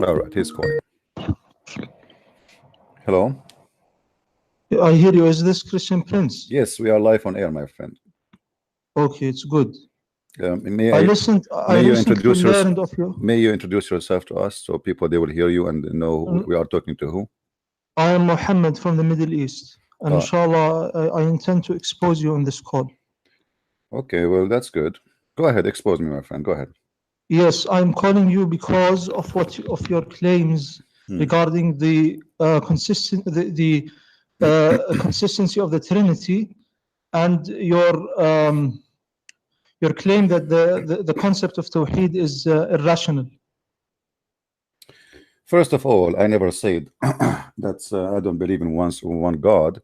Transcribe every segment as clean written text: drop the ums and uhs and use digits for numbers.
All right, he's calling. Hello. I hear you. Is this Christian Prince? Yes, we are live on air, my friend. Okay, it's good. May I learned of you. May you introduce yourself to us so people they will hear you and know who we are talking to who? I am Mohammed from the Middle East, and inshallah, I intend to expose you on this call. Okay, well that's good. Go ahead, expose me, my friend. Go ahead. Yes, I'm calling you because of your claims regarding the consistency of the Trinity, and your claim that the concept of Tawheed is irrational. First of all, I never said that I don't believe in one God.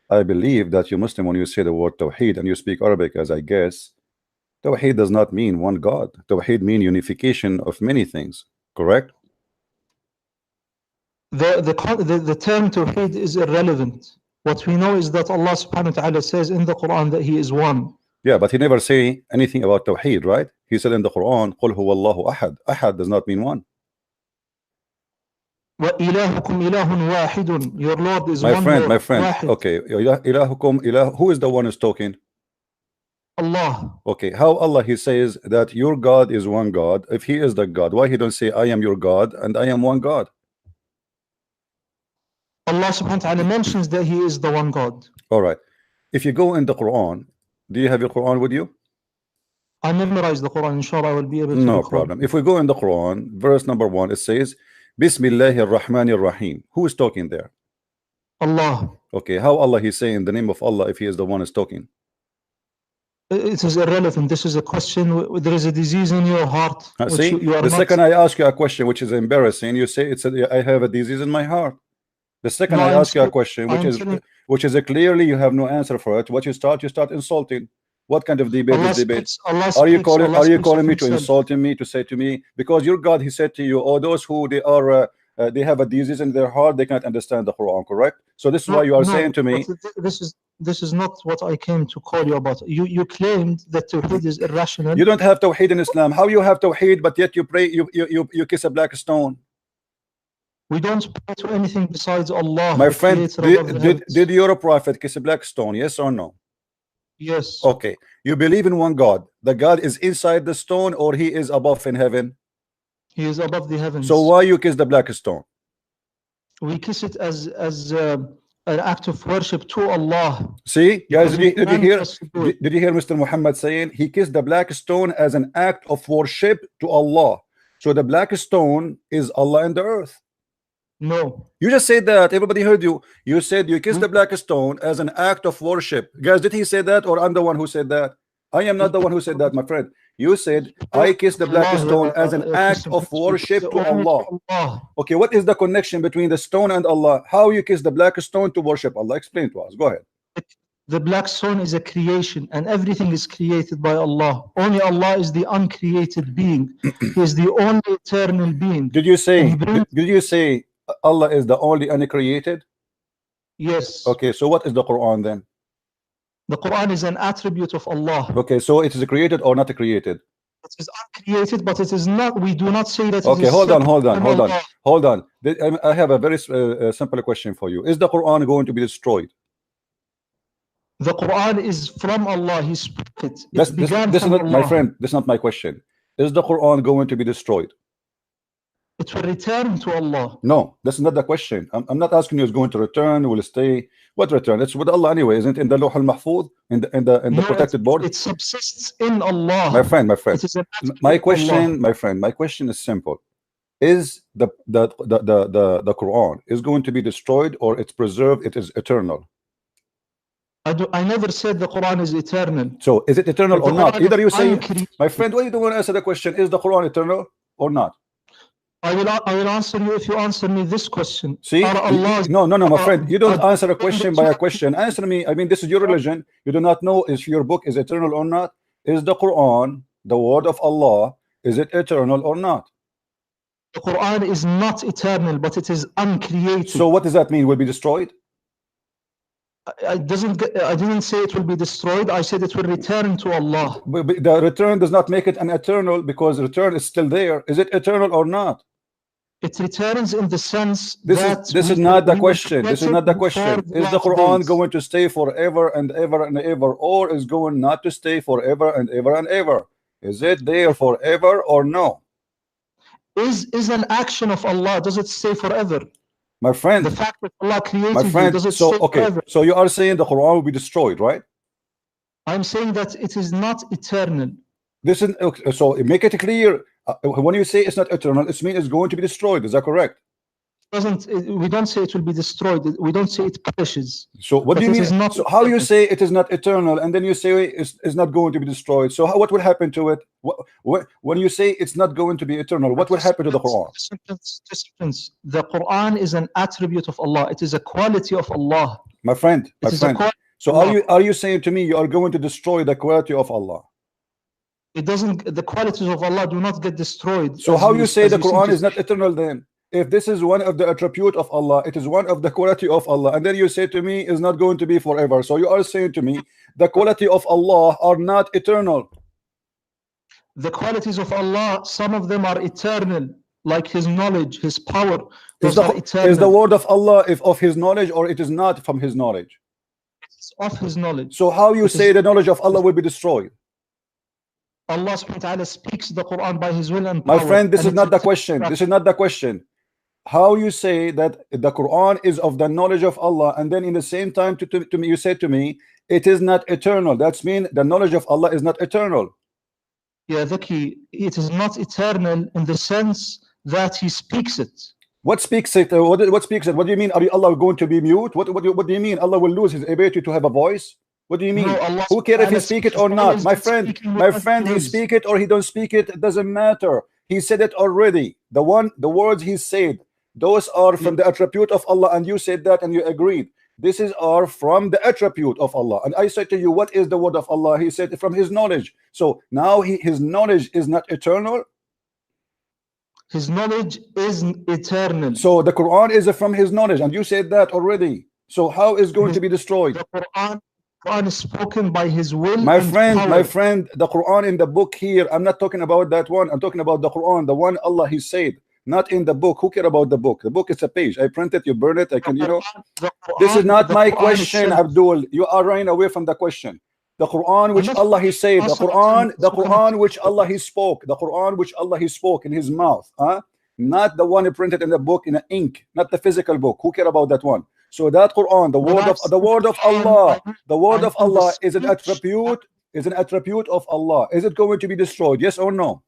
I believe that you Muslim, when you say the word Tawheed and you speak Arabic, as I guess, Tawheed does not mean one God. Tawheed means unification of many things, correct? The term Tawheed is irrelevant. What we know is that Allah subhanahu wa ta'ala says in the Quran that He is one. Yeah, but He never say anything about Tawheed, right? He said in the Quran, قُلْ هُوَ اللَّهُ أَحَدٌ. Ahad does not mean one. وَإِلَهُكُمْ إِلَهٌ وَاحِدٌ. Your Lord is one. My friend. واحد. Okay, إِلَهُكُمْ إِلَهُ. Who is the one who's talking? Allah. Okay, how Allah He says that your God is one God? If He is the God, why He don't say I am your God and I am one God? Allah subhanahu wa ta'ala mentions that He is the one God. All right. If you go in the Quran, do you have your Quran with you? I memorized the Quran. Inshallah, I will be able to No recall. problem. If we go in the Quran, verse number 1, it says Bismillahir Rahmanir Rahim. Who is talking there? Allah. Okay, how Allah He's saying the name of Allah if He is the one is talking? It is irrelevant. This is a question. There is a disease in your heart. See, the second I ask you a question which is embarrassing, you say I have a disease in my heart. The second I ask you a question which is clearly you have no answer for it, what you start insulting. What kind of debate is debate? Are you calling me to insulting me, to say to me, because your God He said to you, oh, those who they have a disease in their heart, they can't understand the Quran, correct? So this is why you are saying to me, this is not what I came to call you about. You claimed that Tawheed is irrational. You don't have Tawheed in Islam. How you have Tawheed, but yet you pray, you kiss a black stone? We don't pray to anything besides Allah. My friend, did your prophet kiss a black stone? Yes or no? Yes. Okay. You believe in one God. The God is inside the stone, or He is above in heaven? He is above the heavens. So why you kiss the black stone? We kiss it as an act of worship to Allah. See, guys, did you hear Mr. Muhammad saying he kissed the black stone as an act of worship to Allah? So the black stone is Allah in the earth. No. You just said that. Everybody heard you. You said you kissed the black stone as an act of worship. Guys, did he say that, or I'm the one who said that? I am not the one who said that, my friend. You said I kissed the black stone as an act of worship to Allah. Okay, what is the connection between the stone and Allah? How you kiss the black stone to worship Allah? Explain to us. Go ahead. The black stone is a creation, and everything is created by Allah. Only Allah is the uncreated being. He is the only eternal being. Did you say Allah is the only uncreated? Yes. Okay, so what is the Quran then? The Quran is an attribute of Allah. Okay, so it is created or not created? It is uncreated, but it is not. We do not say that. Okay, hold on. I have a very simple question for you. Is the Quran going to be destroyed? The Quran is from Allah. He spoke it. This is not, my friend. This is not my question. Is the Quran going to be destroyed? It will return to Allah. No, that's not the question. I'm not asking you it's going to return, will stay. What return? It's with Allah anyway, isn't it? In the Lawh al-Mahfuz, in the protected board. It subsists in Allah. My friend. My question is simple. Is the Quran is going to be destroyed, or it's preserved, it is eternal? I never said the Quran is eternal. So is it eternal or not? Either you say, my friend, why you don't want to answer the question, is the Quran eternal or not? I will answer you if you answer me this question. See, no, my friend, you don't answer a question by a question. Answer me. I mean, this is your religion. You do not know if your book is eternal or not. Is the Quran the word of Allah? Is it eternal or not? The Quran is not eternal, but it is uncreated. So what does that mean? Will be destroyed? I didn't say it will be destroyed. I said it will return to Allah. But the return does not make it an eternal, because return is still there. Is it eternal or not? It returns in the sense this is not the question. This is not the question. Is the Quran going to stay forever and ever and ever, or is going not to stay forever and ever and ever? Is it there forever or no? Is an action of Allah, does it stay forever? My friend, the fact that Allah created my friend, you, does it so stay okay, forever? so you are saying the Quran will be destroyed, right? I'm saying that it is not eternal. This is okay, so make it clear. When you say it's not eternal, it means it's going to be destroyed. Is that correct? We don't say it will be destroyed. We don't say it perishes. So what do you mean? So how you say it is not eternal, and then you say it's not going to be destroyed? So what will happen to it? When you say it's not going to be eternal, what will happen to the Quran? The Quran is an attribute of Allah. It is a quality of Allah. My friend, my friend. So are you saying to me you are going to destroy the quality of Allah? It doesn't. The qualities of Allah do not get destroyed. So how you say the Quran is not eternal then? If this is one of the attribute of Allah, it is one of the quality of Allah, and then you say to me is not going to be forever. So you are saying to me the quality of Allah are not eternal. The qualities of Allah, some of them are eternal, like His knowledge, His power. Those are eternal. Is the word of Allah if of His knowledge, or it is not from His knowledge? It's of His knowledge. So how you say the knowledge of Allah will be destroyed? Allah subhanahu wa ta'ala speaks the Quran by His will and power. My friend, this is not the question. This is not the question. How you say that the Quran is of the knowledge of Allah, and then in the same time to me you say to me it is not eternal. That's mean the knowledge of Allah is not eternal. Yeah, Zaki, it is not eternal in the sense that He speaks it. What speaks it? What speaks it? What do you mean? Are Allah going to be mute? What do you mean? Allah will lose His ability to have a voice? What do you mean? No, who cares if he speak it or not? My friend, he speak it or he don't speak it, it doesn't matter. He said it already. The words he said, those are from the attribute of Allah, and you said that and you agreed. This is are from the attribute of Allah. And I said to you, what is the word of Allah? He said from His knowledge. So now His knowledge is not eternal. His knowledge is eternal. So the Quran is from His knowledge, and you said that already. So how is going to be destroyed? The Quran is spoken by His will. My friend, the Quran in the book here, I'm not talking about that one. I'm talking about the Quran, the one Allah He said, not in the book. Who care about the book? The book is a page. I print it, you burn it. I can, you know. This is not my question, Abdul. You are running away from the question. The Quran which Allah He said, the Quran which Allah He spoke, the Quran which Allah He spoke in His mouth, not the one He printed in the book in ink, not the physical book. Who care about that one? So that Quran, the word of Allah is an attribute of Allah. Is it going to be destroyed? Yes or no?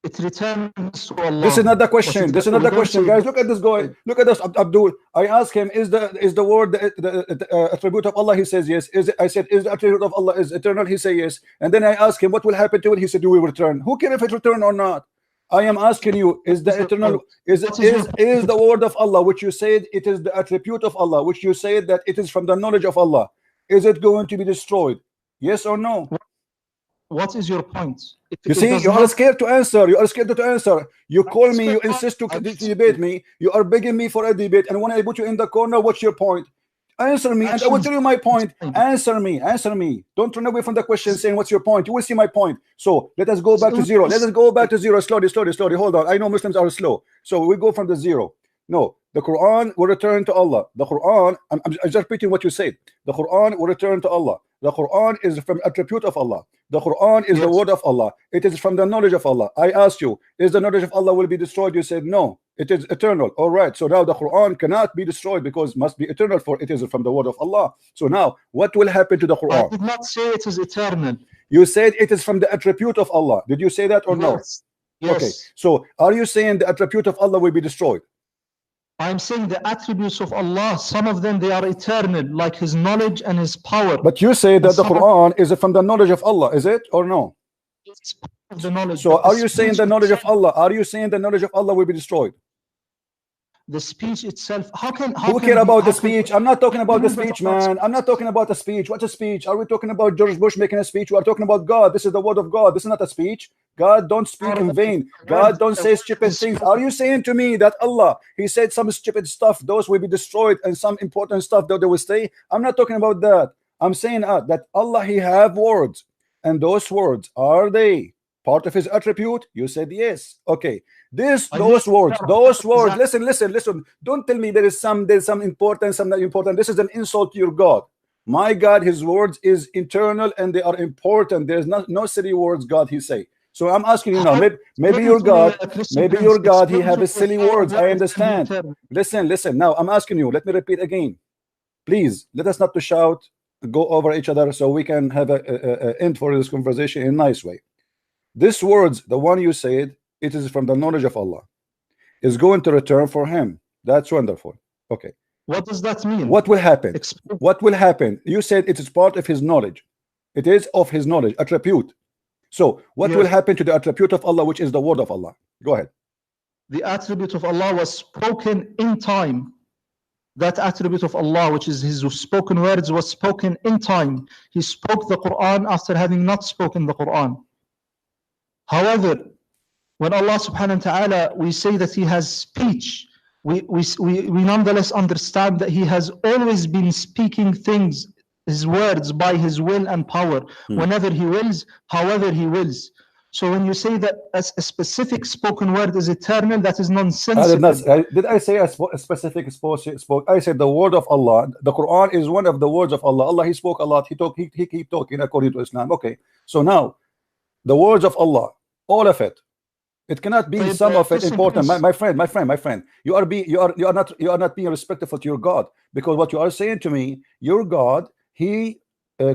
It returns to Allah. This is not the question. This is not the question, guys. Look at this guy. Look at this, Abdul. I asked him, is the word the attribute of Allah? He says yes. I said, is the attribute of Allah is eternal? He said yes. And then I asked him, what will happen to it? He said, do we return? Who cares if it return or not? I am asking you, is the eternal, is the word of Allah, which you said it is the attribute of Allah, which you said that it is from the knowledge of Allah, is it going to be destroyed? Yes or no? What is your point? You see, you are scared to answer. You are scared to answer. You call me, you insist to debate me. You are begging me for a debate, and when I put you in the corner, what's your point? Answer me, and I will tell you my point. Answer me, answer me. Don't run away from the question saying what's your point. You will see my point. So let us go back to zero. Let us go back to zero. Slowly. Hold on. I know Muslims are slow. So we go from the zero. No, the Quran will return to Allah. The Quran, I'm just repeating what you said. The Quran will return to Allah. The Quran is from attribute of Allah. The Quran is the word of Allah. It is from the knowledge of Allah. I asked you, is the knowledge of Allah will be destroyed? You said no, it is eternal. All right, so now the Quran cannot be destroyed because must be eternal, for it is from the word of Allah. So now what will happen to the Quran? I did not say it is eternal. You said it is from the attribute of Allah. Did you say that or no? Yes. Okay, so are you saying the attribute of Allah will be destroyed? I'm saying the attributes of Allah, some of them they are eternal, like His knowledge and His power. But you say that the Quran is from the knowledge of Allah, is it or no? It's part of the knowledge. So are you saying the knowledge of Allah? Are you saying the knowledge of Allah will be destroyed? The speech itself. Who care about the speech? I'm not talking about the speech, man. I'm not talking about the speech. What's a speech? Are we talking about George Bush making a speech? We are talking about God. This is the word of God. This is not a speech. God don't speak in vain. God don't say stupid things. Are you saying to me that Allah, He said some stupid stuff, those will be destroyed, and some important stuff that they will stay? I'm not talking about that. I'm saying that Allah, He have words, and those words, are they part of his attribute? You said yes. Okay. Those words, listen. Don't tell me there's some important, some not important. This is an insult to your God. My God, his words is internal and they are important. There's no silly words God he say. So I'm asking you now, maybe your God, he have a silly words. I understand. Listen. Now I'm asking you, let me repeat again. Please, let us not to shout, go over each other, so we can have a end for this conversation in a nice way. This words, the one you said, it is from the knowledge of Allah, is going to return for him. That's wonderful. Okay. What does that mean? What will happen? What will happen? You said it is part of his knowledge. It is of his knowledge, attribute. So what will happen to the attribute of Allah, which is the word of Allah? Go ahead. The attribute of Allah was spoken in time. That attribute of Allah, which is his spoken words, was spoken in time. He spoke the Quran after having not spoken the Quran. However, when Allah subhanahu wa ta'ala, we say that he has speech, we nonetheless understand that he has always been speaking things, his words, by his will and power, whenever he wills, however he wills. So when you say that a specific spoken word is eternal, that is nonsensical. Did I say a specific spoke? I said the word of Allah. The Quran is one of the words of Allah. Allah, he spoke a lot. He keep talking according to Islam. Okay. So now, the words of Allah, all of it. It cannot be some of it important. My friend. You are not being respectful to your God, because what you are saying to me, your God, he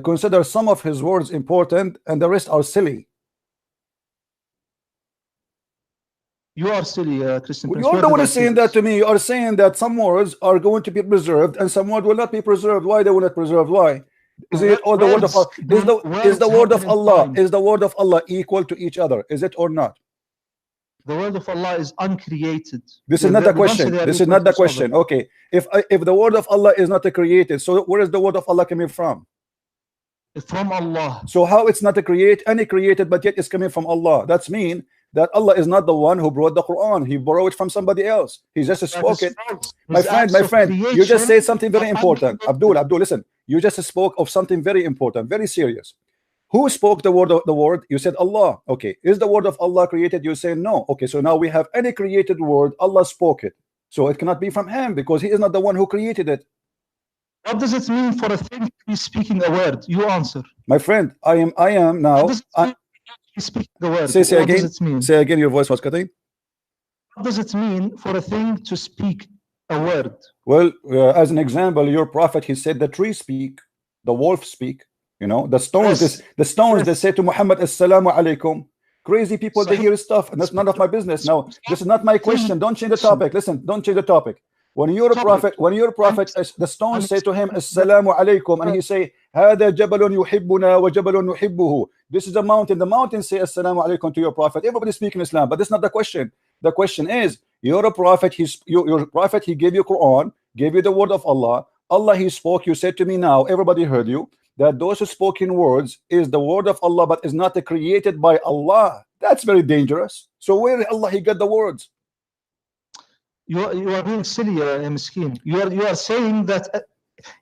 considers some of his words important and the rest are silly. You are silly, Christian. You are the one saying that to me. You are saying that some words are going to be preserved and some words will not be preserved. Why they will not preserved? Why? Is it all the word of Allah? Is the word of Allah? Is the word of Allah equal to each other? Is it or not? The word of Allah is uncreated. This is not the question. This is not the question. Okay. If the word of Allah is not created, so where is the word of Allah coming from? From Allah. So how it's not created, but yet it's coming from Allah? That's mean that Allah is not the one who brought the Quran. He borrowed it from somebody else. He just spoke it. My friend, you just said something very important. Abdul, listen. You just spoke of something very important, very serious. Who spoke the word? You said Allah. Okay. Is the word of Allah created? You say no. Okay. So now we have any created word. Allah spoke it. So it cannot be from him because he is not the one who created it. What does it mean for a thing to be speaking a word? You answer. My friend, I am now. Speak the word. Say again. Does it mean? Say again. Your voice was cutting. What does it mean for a thing to speak a word? Well, as an example, your prophet, he said the tree speak, the wolf speak. You know, the stones. Yes. The stones. Yes. They say to Muhammad, "Assalamu alaikum." Crazy people, they hear stuff, and that's none of my business. Now, this is not my question. Don't change the topic. Listen, don't change the topic. When you're a prophet, the stones say to him, "Assalamu alaikum," and he say, "Hada jabalun yuhibbuna wa jabalun nuhibbuhu." This is a mountain. The mountain say, "Assalamu alaikum" to your prophet. Everybody speaking Islam, but that's not the question. The question is, you're a prophet. Your prophet. He gave you Quran, gave you the word of Allah. Allah, he spoke. You said to me now, everybody heard you, that those spoken words is the word of Allah, but is not created by Allah. That's very dangerous. So where Allah he got the words? You are being silly, Miskin. You are saying that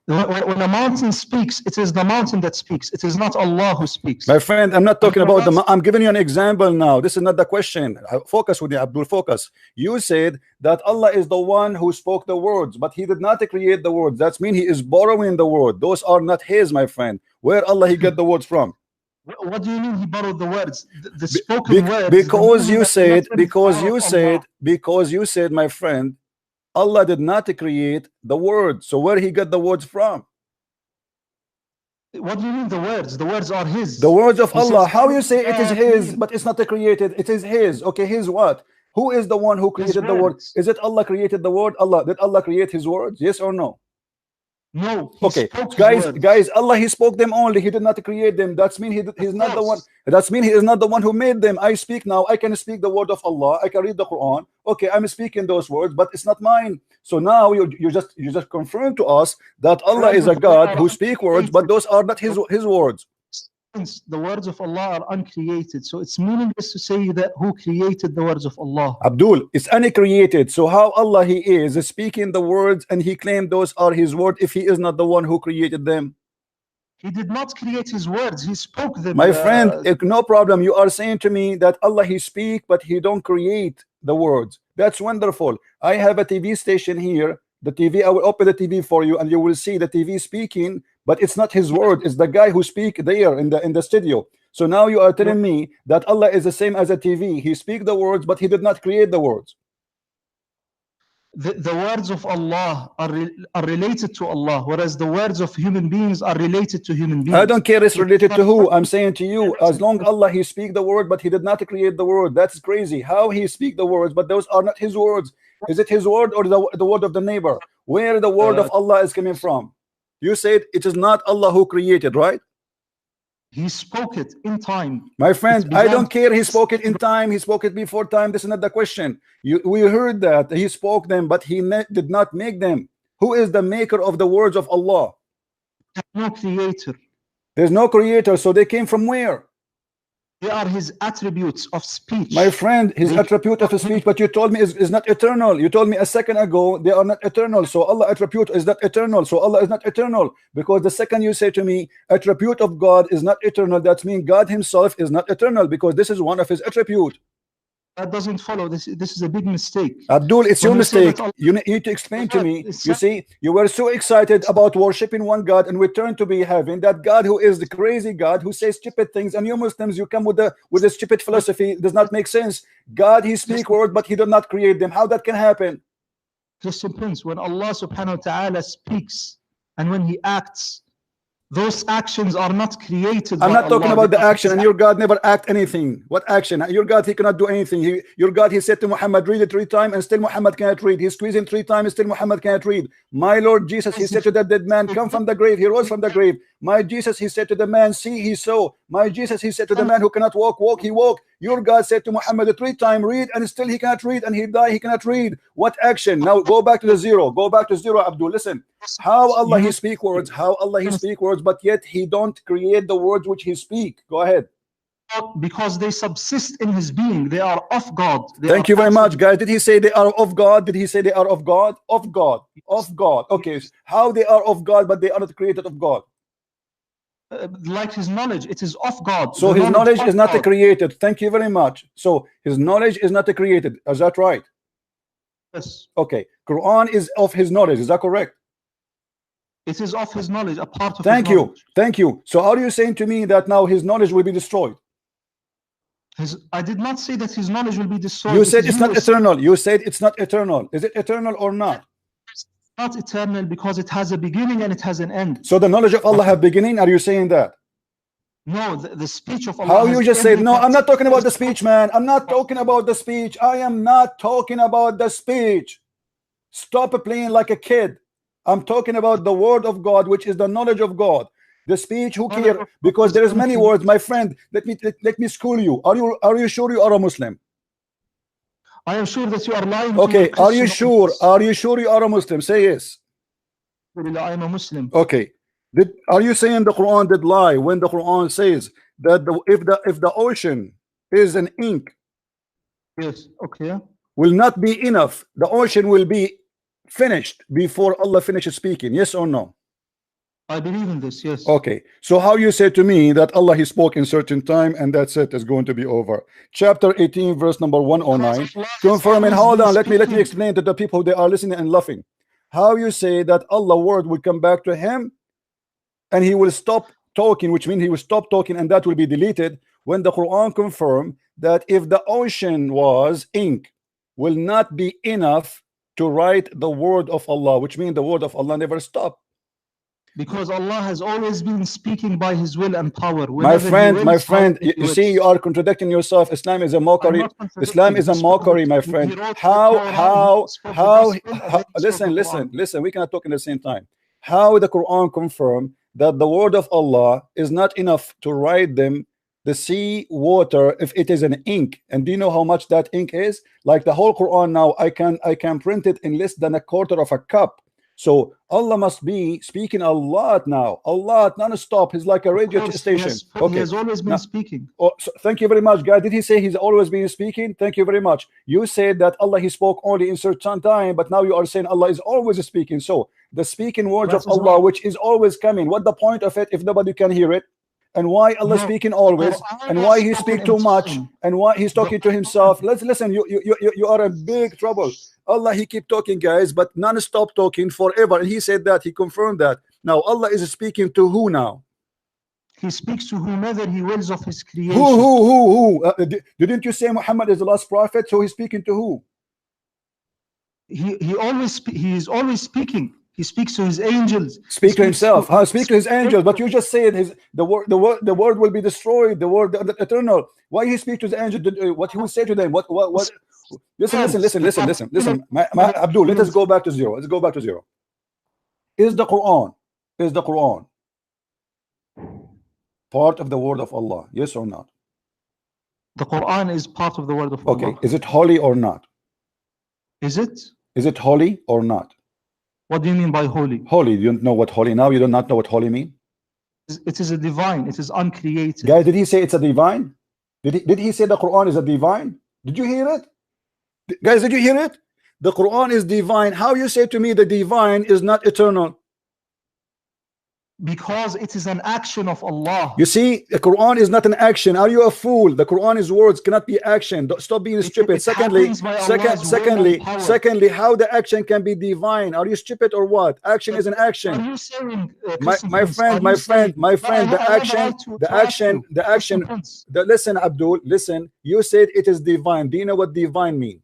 when a mountain speaks, it is the mountain that speaks. It is not Allah who speaks. My friend, I'm not talking about the. I'm giving you an example now. This is not the question. Focus with you, Abdul. Focus. You said that Allah is the one who spoke the words, but He did not create the words. That means He is borrowing the word. Those are not His, my friend. Where Allah He get the words from? What do you mean He borrowed the words? The spoken words. Because you said, my friend, Allah did not create the words. So where He got the words from? What do you mean the words? The words are His. The words of Allah. How you say it is His, but it's not created? It is His. Okay, His what? Who is the one who created the word? Is it Allah created the word? Allah. Did Allah create His words? Yes or no? No. Okay, guys, Allah He spoke them only. He did not create them. That's mean He's not the one. That's mean He is not the one who made them. I speak now. I can speak the word of Allah. I can read the Quran. Okay, I'm speaking those words, but it's not mine. So now you just confirm to us that Allah is a God who speak words, but those are not His words. The words of Allah are uncreated, so it's meaningless to say that who created the words of Allah. Abdul, it's uncreated. So how Allah He is speaking the words and He claimed those are His word if He is not the one who created them? He did not create his words. He spoke them. My friend, no problem. You are saying to me that Allah, he speak, but he don't create the words. That's wonderful. I have a TV station here. The TV, I will open the TV for you, and you will see the TV speaking, but it's not his word. It's the guy who speak there in the studio. So now you are telling me that Allah is the same as a TV. He speak the words, but he did not create the words. The words of Allah are related to Allah, whereas the words of human beings are related to human beings. I don't care it's related to who. I'm saying to you, as long Allah, he speak the word, but he did not create the word. That's crazy. How he speak the words, but those are not his words. Is it his word or the word of the neighbor? Where the word of Allah is coming from? You said it is not Allah who created, right? He spoke it in time. My friend, I don't care. He spoke it in time. He spoke it before time. This is not the question. We heard that he spoke them, but he did not make them. Who is the maker of the words of Allah? No creator. There's no creator. So they came from where? They are his attributes of speech. My friend, his attribute of speech, but you told me is not eternal. You told me a second ago they are not eternal. So Allah attribute is not eternal. So Allah is not eternal. Because the second you say to me, attribute of God is not eternal, that means God himself is not eternal, because this is one of his attribute. That doesn't follow. This is a big mistake. Abdul, it's your mistake. You need to explain to me. You see, you were so excited about worshiping one God, and we turn to be having that God who is the crazy God who says stupid things, and you Muslims, you come with the stupid philosophy. It does not make sense. God, he speak words, but he did not create them. How that can happen? Christian Prince, when Allah subhanahu wa ta'ala speaks and when he acts, those actions are not created. I'm not talking about the action, and your God never act anything. What action? Your God, he cannot do anything. Your God, he said to Muhammad, read it 3 times, and still Muhammad cannot read. He squeezed him 3 times, and still Muhammad cannot read. My Lord Jesus, he said to that dead man, come from the grave. He rose from the grave. My Jesus, he said to the man, see, he saw. My Jesus, he said to the man who cannot walk, walk, he walked. Your God said to Muhammad 3 times, read, and still he cannot read, and he died, he cannot read. What action? Now go back to the zero. Go back to zero, Abdul. Listen. How Allah he speak words, how Allah he speak words, but yet he don't create the words which he speak. Go ahead. Because they subsist in his being. They are of God. Thank you very much, guys. Did he say they are of God? Did he say they are of God? Of God. Of God. Okay. How they are of God, but they are not created of God? Like his knowledge, it is of God. So his knowledge is not created. Thank you very much. So his knowledge is not created. Is that right? Yes. Okay. Quran is of his knowledge. Is that correct? It is of his knowledge, a part of Thank his knowledge. you. Thank you. So are you saying to me that now his knowledge will be destroyed? I did not say that his knowledge will be destroyed. You said it's not eternal. You said it's not eternal. Is it eternal or not? It's not eternal because it has a beginning and it has an end. So the knowledge of Allah have beginning? Are you saying that? No, the speech of Allah. How you just said, no, I'm not talking about the speech, man. I'm not talking about the speech. I am not talking about the speech. Stop playing like a kid. I'm talking about the word of God, which is the knowledge of God. The speech, who care? Because there is many words, my friend. Let me school you. Are you sure you are a Muslim? I am sure that you are lying. Okay, are you sure? Are you sure you are a Muslim? Say yes. I am a Muslim. Okay. Are you saying the Quran did lie when the Quran says that if the ocean is an ink, yes, okay, will not be enough, the ocean will be finished before Allah finishes speaking? Yes or no? I believe in this. Yes. Okay. So how you say to me that Allah he spoke in certain time and that's it, is going to be over? Chapter 18 verse number 109 confirming. Hold on, let me explain to the people, they are listening and laughing. How you say that Allah word will come back to him and he will stop talking, which means he will stop talking and that will be deleted, when the Quran confirmed that if the ocean was ink, will not be enough to write the word of Allah, which means the word of Allah never stopped. Because Allah has always been speaking by his will and power. My friend, you see, you are contradicting yourself. Islam is a mockery. Islam is a mockery, my friend. How listen, we cannot talk in the same time. How the Quran confirmed that the word of Allah is not enough to write them the sea water if it is an ink? And do you know how much that ink is? Like the whole Quran now, I can print it in less than a quarter of a cup. So Allah must be speaking a lot now, a lot, non-stop. He's like a radio station. He has always been speaking. Oh, so thank you very much, guys. Did he say he's always been speaking? Thank you very much. You said that Allah, he spoke only in certain time, but now you are saying Allah is always speaking. So the speaking words of Allah, which is always coming, what the point of it if nobody can hear it? And why Allah speaking always, and why he speak too much, and why he's talking to himself? Let's listen. You are in big trouble. Allah, he keep talking, guys, but non-stop talking forever. And he said that, he confirmed that. Now Allah is speaking to who now? He speaks to whomever he wills of his creation. Who? Didn't you say Muhammad is the last prophet? So he's speaking to who? He is always speaking. He speaks to his angels. Speak to himself. Speak to his angels. But you just said the word will be destroyed. The word the eternal. Why he speak to the angel? What he will say to them? What? Listen. Abdul, let us go back to zero. Let's go back to zero. Is the Quran part of the word of Allah? Yes or not? The Quran is part of the word of Allah. Okay. Is it holy or not? Is it? Is it holy or not? What do you mean by holy? Holy. You don't know what holy now? You do not know what holy mean? It is a divine. It is uncreated. Guys, did he say it's a divine? Did he say the Quran is a divine? Did you hear it? Guys, did you hear it? The Quran is divine. How you say to me the divine is not eternal? Because it is an action of Allah. You see, the Quran is not an action. Are you a fool? The Quran is words, cannot be action. Stop being stupid. Secondly, how the action can be divine? Are you stupid or what? Action is an action. Are you saying, my friend, the action. Listen, Abdul, listen. You said it is divine. Do you know what divine means?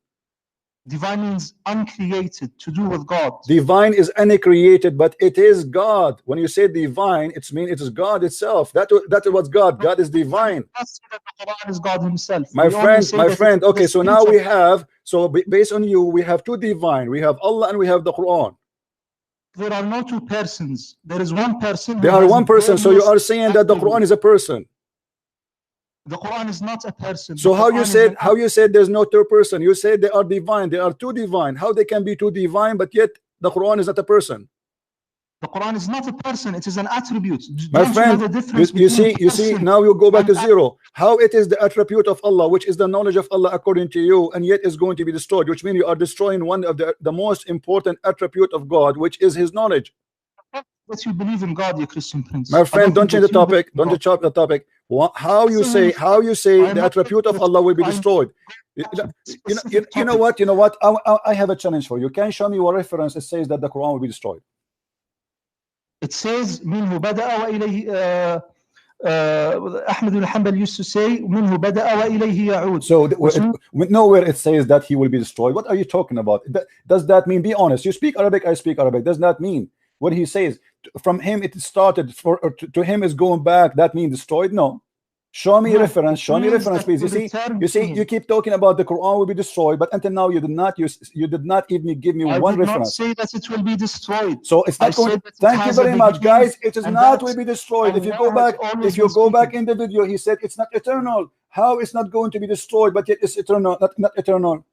Divine means uncreated, to do with God. Divine is uncreated, but it is God. When you say divine, it means it is God itself. That is what God. God is divine. The Quran is God himself. My friend. Okay, so now we have, based on you, we have two divine. We have Allah and we have the Quran. There are no two persons. There is one person. There are one person. So you are saying that the Quran is a person. The Quran is not a person. So how you said there's no third person? You said they are divine. They are two divine. How they can be two divine, but yet the Quran is not a person? The Quran is not a person. It is an attribute. My friend, you see, now you go back to zero. How it is the attribute of Allah, which is the knowledge of Allah according to you, and yet is going to be destroyed, which means you are destroying one of the most important attribute of God, which is his knowledge. That you believe in God, you Christian prince. My friend, don't change the topic. Don't change the topic. How you say the attribute of Allah will be destroyed? You know what? I have a challenge for you. Can you show me what reference it says that the Quran will be destroyed? It says منه بدأ وإليه Ahmad al-Hanbal used to say منه بدأ وإليه يعود. So nowhere it says that he will be destroyed. What are you talking about? Does that mean, be honest, you speak Arabic, I speak Arabic, does that mean what he says from him it started to him is going back, that means destroyed? No. Show me reference, please. You see, you keep talking about the Quran will be destroyed, but until now you did not even give me one reference. I did not say that it will be destroyed. So it's not going. Thank you very much, guys. It is not will be destroyed. If you go back in the video, he said it's not eternal. How it's not going to be destroyed, but yet it's eternal, not eternal?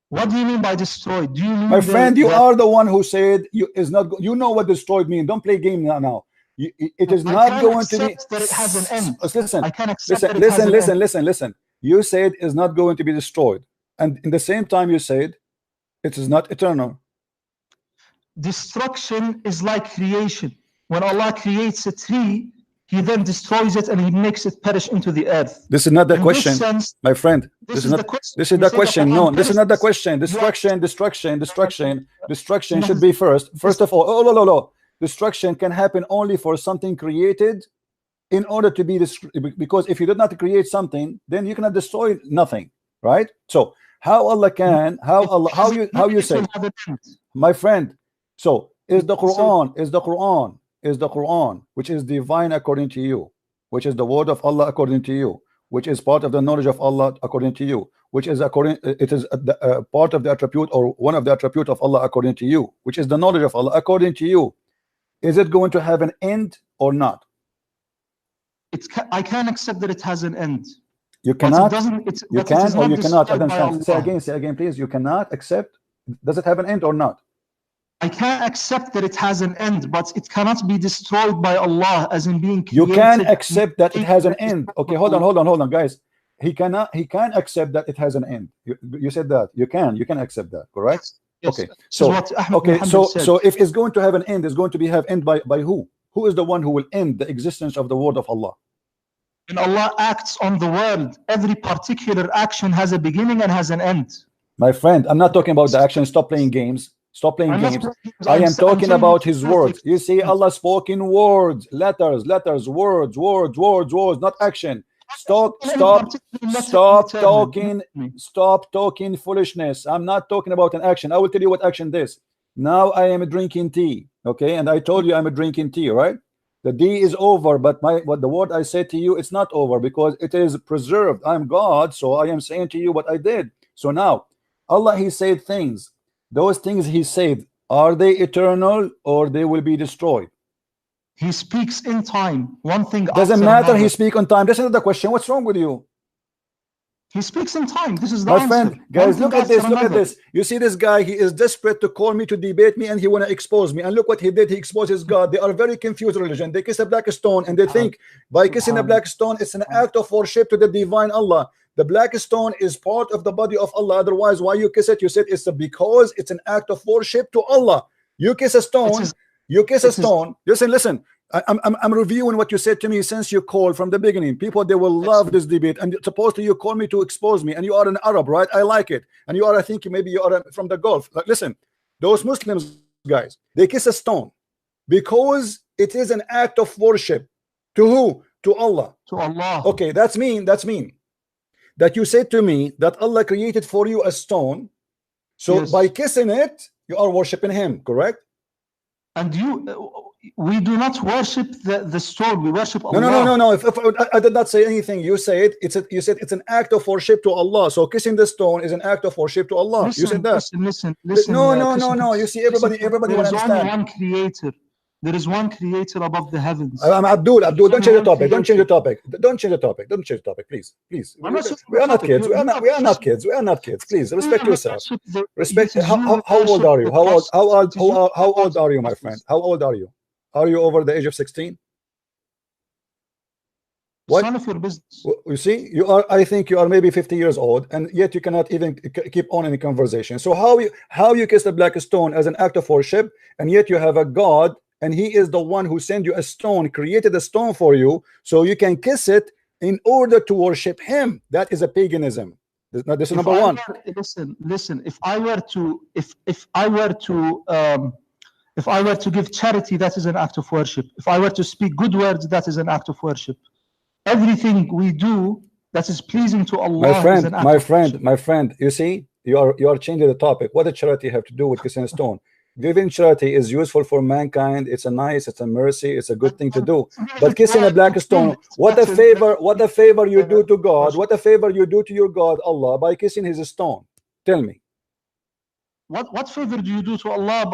What do you mean by destroyed? Do you mean, my friend, you are the one who said is not. You know what destroyed means. Don't play game now. It is not going to be. That it has an end. Listen, I can accept that it has an end. listen. You said it's not going to be destroyed, and in the same time you said it is not eternal. Destruction is like creation. When Allah creates a tree, He then destroys it and He makes it perish into the earth. This is not the question, my friend. This is the question. No, this is not the question. Destruction should be first. First of all, no. Destruction can happen only for something created in order to be destroyed, because if you did not create something, then you cannot destroy nothing, right? So how Allah can, how you say, my friend, so is the Quran, which is divine according to you, which is the word of Allah according to you, which is part of the knowledge of Allah according to you, which is part of the attribute or one of the attribute of Allah according to you, which is the knowledge of Allah according to you. Is it going to have an end or not? I can accept that it has an end. You cannot. You can or you cannot. I don't understand. Say again, please. You cannot accept. Does it have an end or not? I can't accept that it has an end, but it cannot be destroyed by Allah, as in being created. You can accept that it has an end. Okay, hold on, guys. He can accept that it has an end. You said that. You can accept that, correct? Yes. Okay. So if it's going to have an end, it's going to be have end by who? Who is the one who will end the existence of the word of Allah? When Allah acts on the world, every particular action has a beginning and has an end. My friend, I'm not talking about the action. Stop playing games. Stop playing games. I am talking about his words. You see, Allah spoke in words, letters, words, not action. Stop talking foolishness. I'm not talking about an action. I will tell you what action this. Now I am drinking tea, okay, and I told you I'm drinking tea, right? The D is over, but the word I said to you, it's not over because it is preserved. I'm God, so I am saying to you what I did. So now Allah, he said things. Those things he said, are they eternal or they will be destroyed? He speaks in time. One thing doesn't matter. He speaks on time. This is the question. What's wrong with you? He speaks in time. This is the my friend. Guys, look at this. Look at this. You see this guy? He is desperate to call me to debate me, and he want to expose me. And look what he did. He exposes God. They are very confused religion. They kiss a black stone, and they think by kissing a black stone, it's an act of worship to the divine Allah. The black stone is part of the body of Allah. Otherwise, why you kiss it? You said it's because it's an act of worship to Allah. You kiss a stone. You kiss a stone. Listen. I'm reviewing what you said to me since you called from the beginning. People, they will love this debate. And supposedly you call me to expose me, and you are an Arab, right? I like it. And you are, I think maybe you are from the Gulf. Like, listen, those Muslims guys, they kiss a stone because it is an act of worship to who? To Allah. To Allah. Okay, that's mean. That you said to me that Allah created for you a stone, so by kissing it you are worshiping him, correct? And we do not worship the stone, we worship Allah. No. If I did not say anything. You said it's an act of worship to Allah. So kissing the stone is an act of worship to Allah. You said that. Listen. No. You see, everybody will understand. There is only one creator. There is one creator above the heavens. I'm Abdul, don't change the topic. Don't change the topic. Please. We are not kids. We are not kids. Please respect yourself. Respect. How old are you? How old are you, my friend? How old are you? Are you over the age of 16? What? None of your business. You see, you are. I think you are maybe 50 years old, and yet you cannot even keep on in a conversation. So how you kiss the black stone as an act of worship, and yet you have a God, and he is the one who sent you a stone, created a stone for you, so you can kiss it in order to worship him. That is a paganism. This is number one. Listen. If I were to give charity, that is an act of worship. If I were to speak good words, that is an act of worship. Everything we do that is pleasing to Allah. My friend. You see, you are changing the topic. What does charity have to do with kissing a stone? Giving charity is useful for mankind. It's a mercy. It's a good thing to do. But kissing a black stone, what a favor you do to God. What a favor you do to your God, Allah, by kissing his stone. Tell me. What favor do you do to Allah?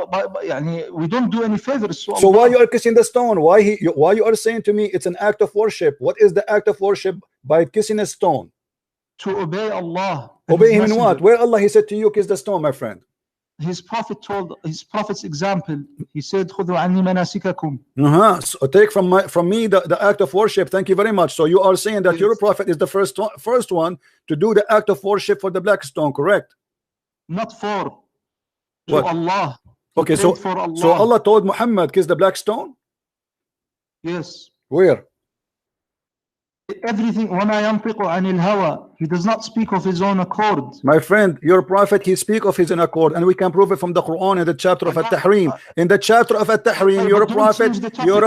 We don't do any favors to Allah. So why you are kissing the stone? Why you are saying to me it's an act of worship? What is the act of worship by kissing a stone? To obey Allah. Obey him in what? Where Allah he said to you, kiss the stone, my friend? His prophet's example. He said, "Khudhu anni manasikakum." So take from me the act of worship. Thank you very much. So you are saying that your prophet is the first one to do the act of worship for the black stone, correct? Not for. To Allah. Okay, so Allah told Muhammad kiss the black stone? Yes. Where? Everything. وَمَا يَنْطِقُ عَنِ الْهَوَى. He does not speak of his own accord. My friend, your prophet, he speak of his own accord, and we can prove it from the Quran in the chapter of At-Tahrim. In the chapter of At-Tahrim, you're a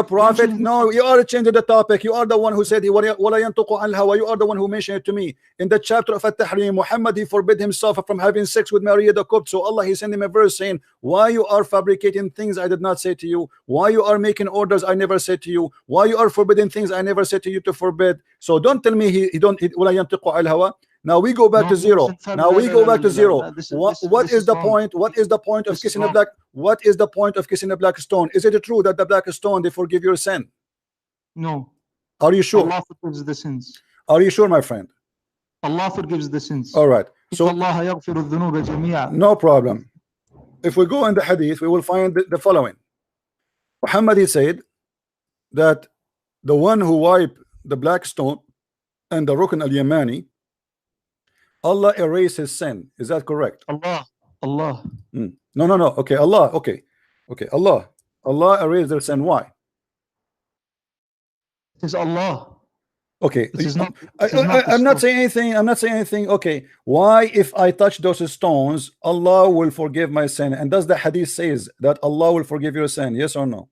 prophet. No, you are changing the topic. You are the one who said وَلَا يَنْطِقُ عَنِ الْهَوَى. You are the one who mentioned it to me. In the chapter of At-Tahrim, Muhammad, he forbid himself from having sex with Maria the Copt. So Allah, he sent him a verse saying, why you are fabricating things I did not say to you? Why you are making orders I never said to you? Why you are forbidding things I never said to you to forbid? So don't tell me وَلَا يَنْطِقُ عَنِ الْهَوَى. Now we go back to zero. What is the point? What is the point of kissing a black? What is the point of kissing a black stone? Is it true that the black stone they forgive your sin? No. Are you sure? Allah forgives the sins. Are you sure, my friend? Allah forgives the sins. All right. So Allah yaghfiru dhunuba jami'a. No problem. if we go in the hadith, we will find the following. Muhammad, he said that the one who wiped the black stone and the Rukn al-Yamani, Allah erased his sin. Is that correct? Allah. No. Okay, Allah. Okay. Allah erased their sin. Why? It is Allah. Okay. It is not, I'm not saying anything. Okay. Why, if I touch those stones, Allah will forgive my sin? And does the hadith says that Allah will forgive your sin? Yes or no?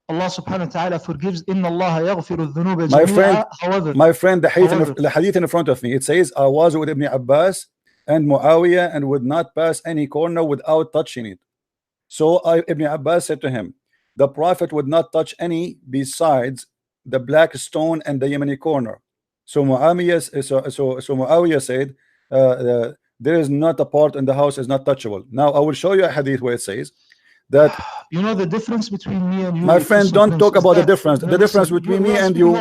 Allah subhanahu wa ta'ala forgives. Inna Allah yaghfiru dhunuba My jami'a. friend, the hadith in front of me, it says, I was with Ibn Abbas and Muawiyah and would not pass any corner without touching it. So Ibn Abbas said to him, the Prophet would not touch any besides the black stone and the Yemeni corner. So Muawiyah said, there is not a part in the house is not touchable. Now I will show you a hadith where it says that, you know the difference between me and you. My friend, don't talk about the difference. The difference between me and you.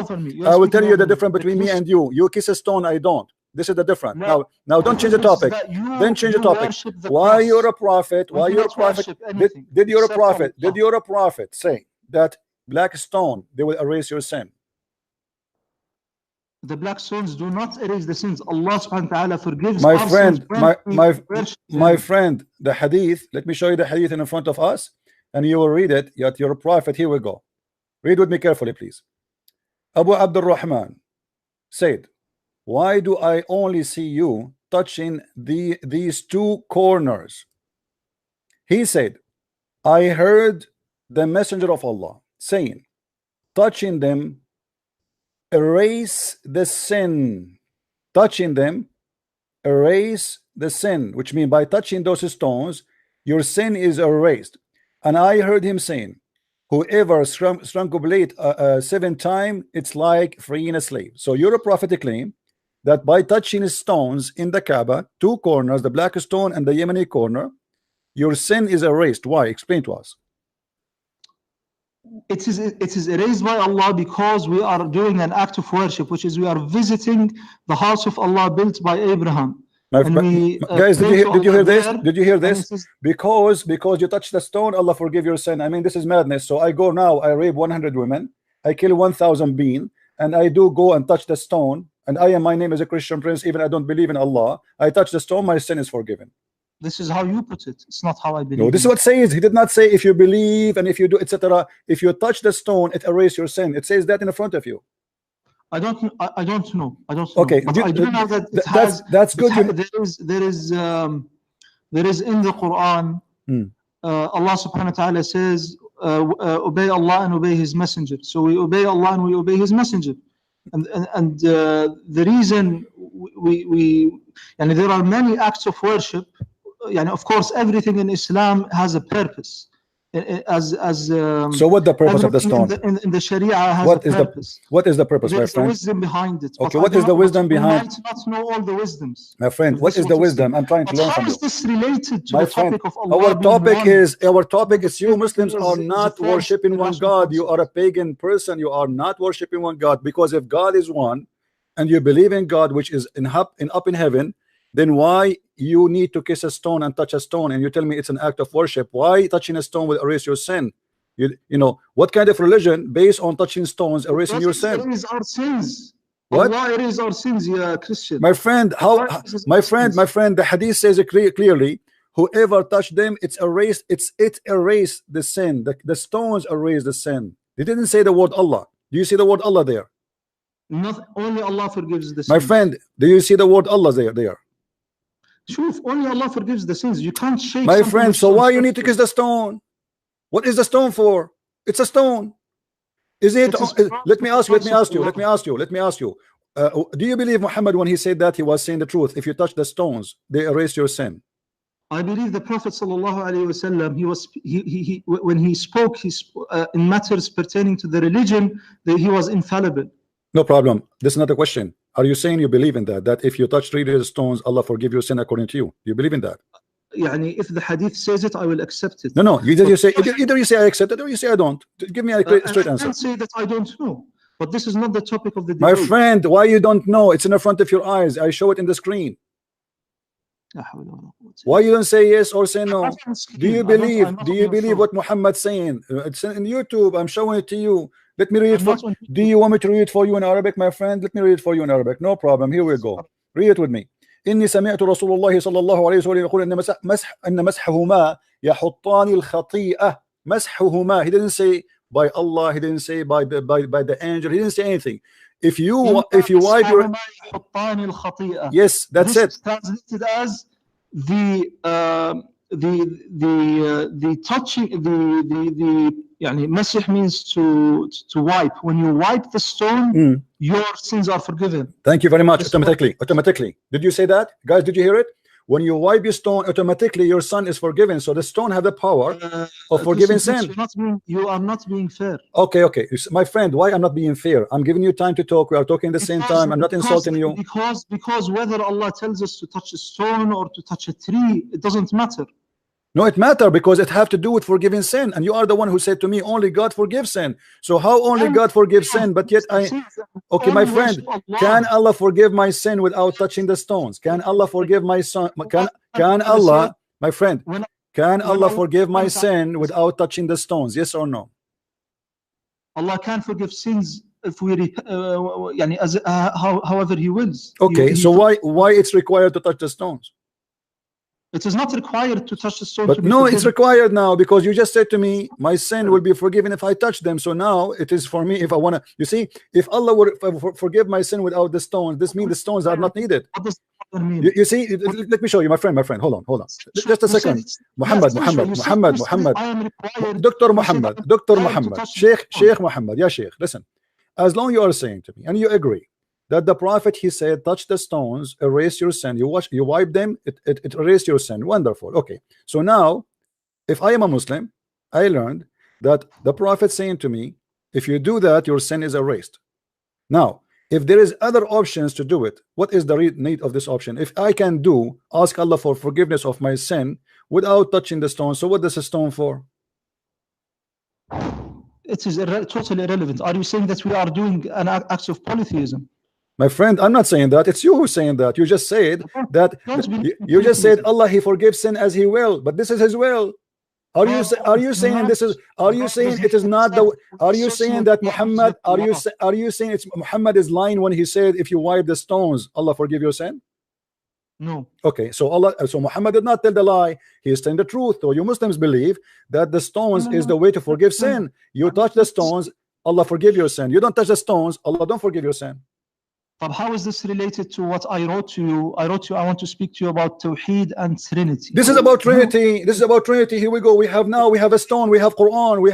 I will tell you the difference between me and you. You kiss a stone, I don't. This is the difference. Now don't change the topic. Then change the topic. Why you're a prophet? Why you're a prophet? Did you're a prophet? Did you're a prophet say that black stone they will erase your sin? The black stones do not erase the sins. Allah subhanahu wa ta'ala forgives my friend, my friend, the hadith, let me show you the hadith in front of us and you will read it. Yet you're a prophet. Here we go. Read with me carefully, please. Abu Abdul Rahman said, why do I only see you touching these two corners? He said, I heard the messenger of Allah saying, touching them erase the sin. Touching them erase the sin, which means by touching those stones your sin is erased. And I heard him saying, whoever strangulate 7 times, it's like freeing a slave. So your prophetic claim that by touching stones in the Kaaba, 2 corners, the black stone and the Yemeni corner, your sin is erased. Why? Explain to us. It is erased by Allah because we are doing an act of worship, which is we are visiting the house of Allah built by Abraham. Guys, did you hear this? Did you hear this? Because you touch the stone, Allah forgive your sin. I mean, this is madness. So I go now, I rape 100 women, I kill 1,000 beings, and I do go and touch the stone. And my name is a Christian prince, even I don't believe in Allah. I touch the stone, my sin is forgiven. This is how you put it. It's not how I believe. No, this is what it says. He did not say if you believe and if you do, etc. If you touch the stone, it erases your sin. It says that in front of you. I don't know. Okay, but I do know that that's good. There is in the Quran. Allah subhanahu wa ta'ala says, obey Allah and obey His messenger. So we obey Allah and we obey His messenger. And the reason and there are many acts of worship. Of course, everything in Islam has a purpose. So what the purpose of the stone? In the Sharia has a purpose. What is the purpose, my friend? There's the wisdom behind it. Okay, what is the wisdom behind? I might not know all the wisdoms. My friend, what is the wisdom? I'm trying to learn from you. How is this related to the topic of Allah? Our topic is you Muslims are not worshipping one God. You are a pagan person. You are not worshipping one God, because if God is one and you believe in God, which is up in heaven, then why you need to kiss a stone and touch a stone and you tell me it's an act of worship? Why touching a stone will erase your sin? You know what kind of religion based on touching stones erasing your sin? Erase our sins. What? Allah erase our sins, yeah, Christian. My friend, my friend, the hadith says it clearly, whoever touched them, it's erased, it erased the sin. The stones erase the sin. They didn't say the word Allah. Do you see the word Allah there? Not only Allah forgives the sins. My friend, do you see the word Allah there? Sure, only Allah forgives the sins. You can't shake. My friend, so why you need to kiss the stone? What is the stone for? It's a stone. Is it? Let me ask you. Do you believe Muhammad when he said that he was saying the truth? If you touch the stones, they erase your sin. I believe the Prophet sallallahu alaihi wasallam. He when he spoke, in matters pertaining to the religion, that he was infallible. No problem. This is not a question. Are you saying you believe in that? That if you touch 3 stones, Allah forgive your sin according to you? Do you believe in that? If the hadith says it, I will accept it. No. Either you say I accept it or you say I don't. Give me a straight answer. I can't say that I don't know. But this is not the topic of the debate. My friend, why you don't know? It's in the front of your eyes. I show it in the screen. Why you don't say yes or say no? Do you believe what Muhammad's saying? It's in YouTube. I'm showing it to you. Let me read it for. Do you want me to read it for you in Arabic, my friend? Let me read it for you in Arabic. No problem. Here we go. Read it with me. إني سمعت رسول الله صلى الله عليه وسلم يقول إن مسحهما يحطان الخطيئة. مسحهما. He didn't say by Allah. He didn't say by the angel. He didn't say anything. If you wipe your, yes, that's it. Translated as the touching, يعني مسح means to wipe. When you wipe the stone, your sins are forgiven. Thank you very much. Automatically. Did you say that, guys? Did you hear it? When you wipe your stone, automatically your son is forgiven. So the stone have the power of forgiving sin. You are not being fair. Okay. My friend, why I'm not being fair? I'm giving you time to talk. We are talking at the same time. I'm not insulting you. Because whether Allah tells us to touch a stone or to touch a tree, it doesn't matter. No, it matters because it have to do with forgiving sin. And you are the one who said to me, only God forgives sin. So how only God forgives sin? But yet okay, my friend, can Allah forgive my sin without touching the stones? Can Allah forgive my son? Can Allah, my friend, can Allah forgive my sin without touching the stones? Yes or no? Allah can forgive sins if we however He wills. Okay, so why it's required to touch the stones? It is not required to touch the stone. But no, it's required now because you just said to me, my sin will be forgiven if I touch them. So now it is for me if I want to. You see, if Allah would forgive my sin without the stones, this means the stones are not needed. What does that mean? You see, let me show you, my friend. Hold on. Just a second. Muhammad. Dr. Muhammad. Sheikh Muhammad. Yeah, Sheikh. Listen, as long you are saying to me and you agree that the Prophet, he said, touch the stones, erase your sin. You wipe them, it erase your sin. Wonderful. Okay. So now, if I am a Muslim, I learned that the Prophet saying to me, if you do that, your sin is erased. Now, if there is other options to do it, what is the need of this option? If I can ask Allah for forgiveness of my sin without touching the stone, so what is a stone for? It is totally irrelevant. Are you saying that we are doing an act of polytheism? My friend, I'm not saying that. It's you who's saying that. You just said that. You just said Allah, He forgives sin as He will, but this is His will. Are you saying this is? Are you saying it is not the? Are you saying that Muhammad? Are you saying it's Muhammad is lying when he said if you wipe the stones, Allah forgive your sin? No. Okay, so Muhammad did not tell the lie. He is telling the truth. So you Muslims believe that the stones is the way to forgive sin. You touch the stones, Allah forgive your sin. You don't touch the stones, Allah don't forgive your sin. But how is this related to what I wrote to you? I want to speak to you about Tawheed and Trinity. This is about Trinity. This is about Trinity. Here we go. We have a stone. We have Quran. We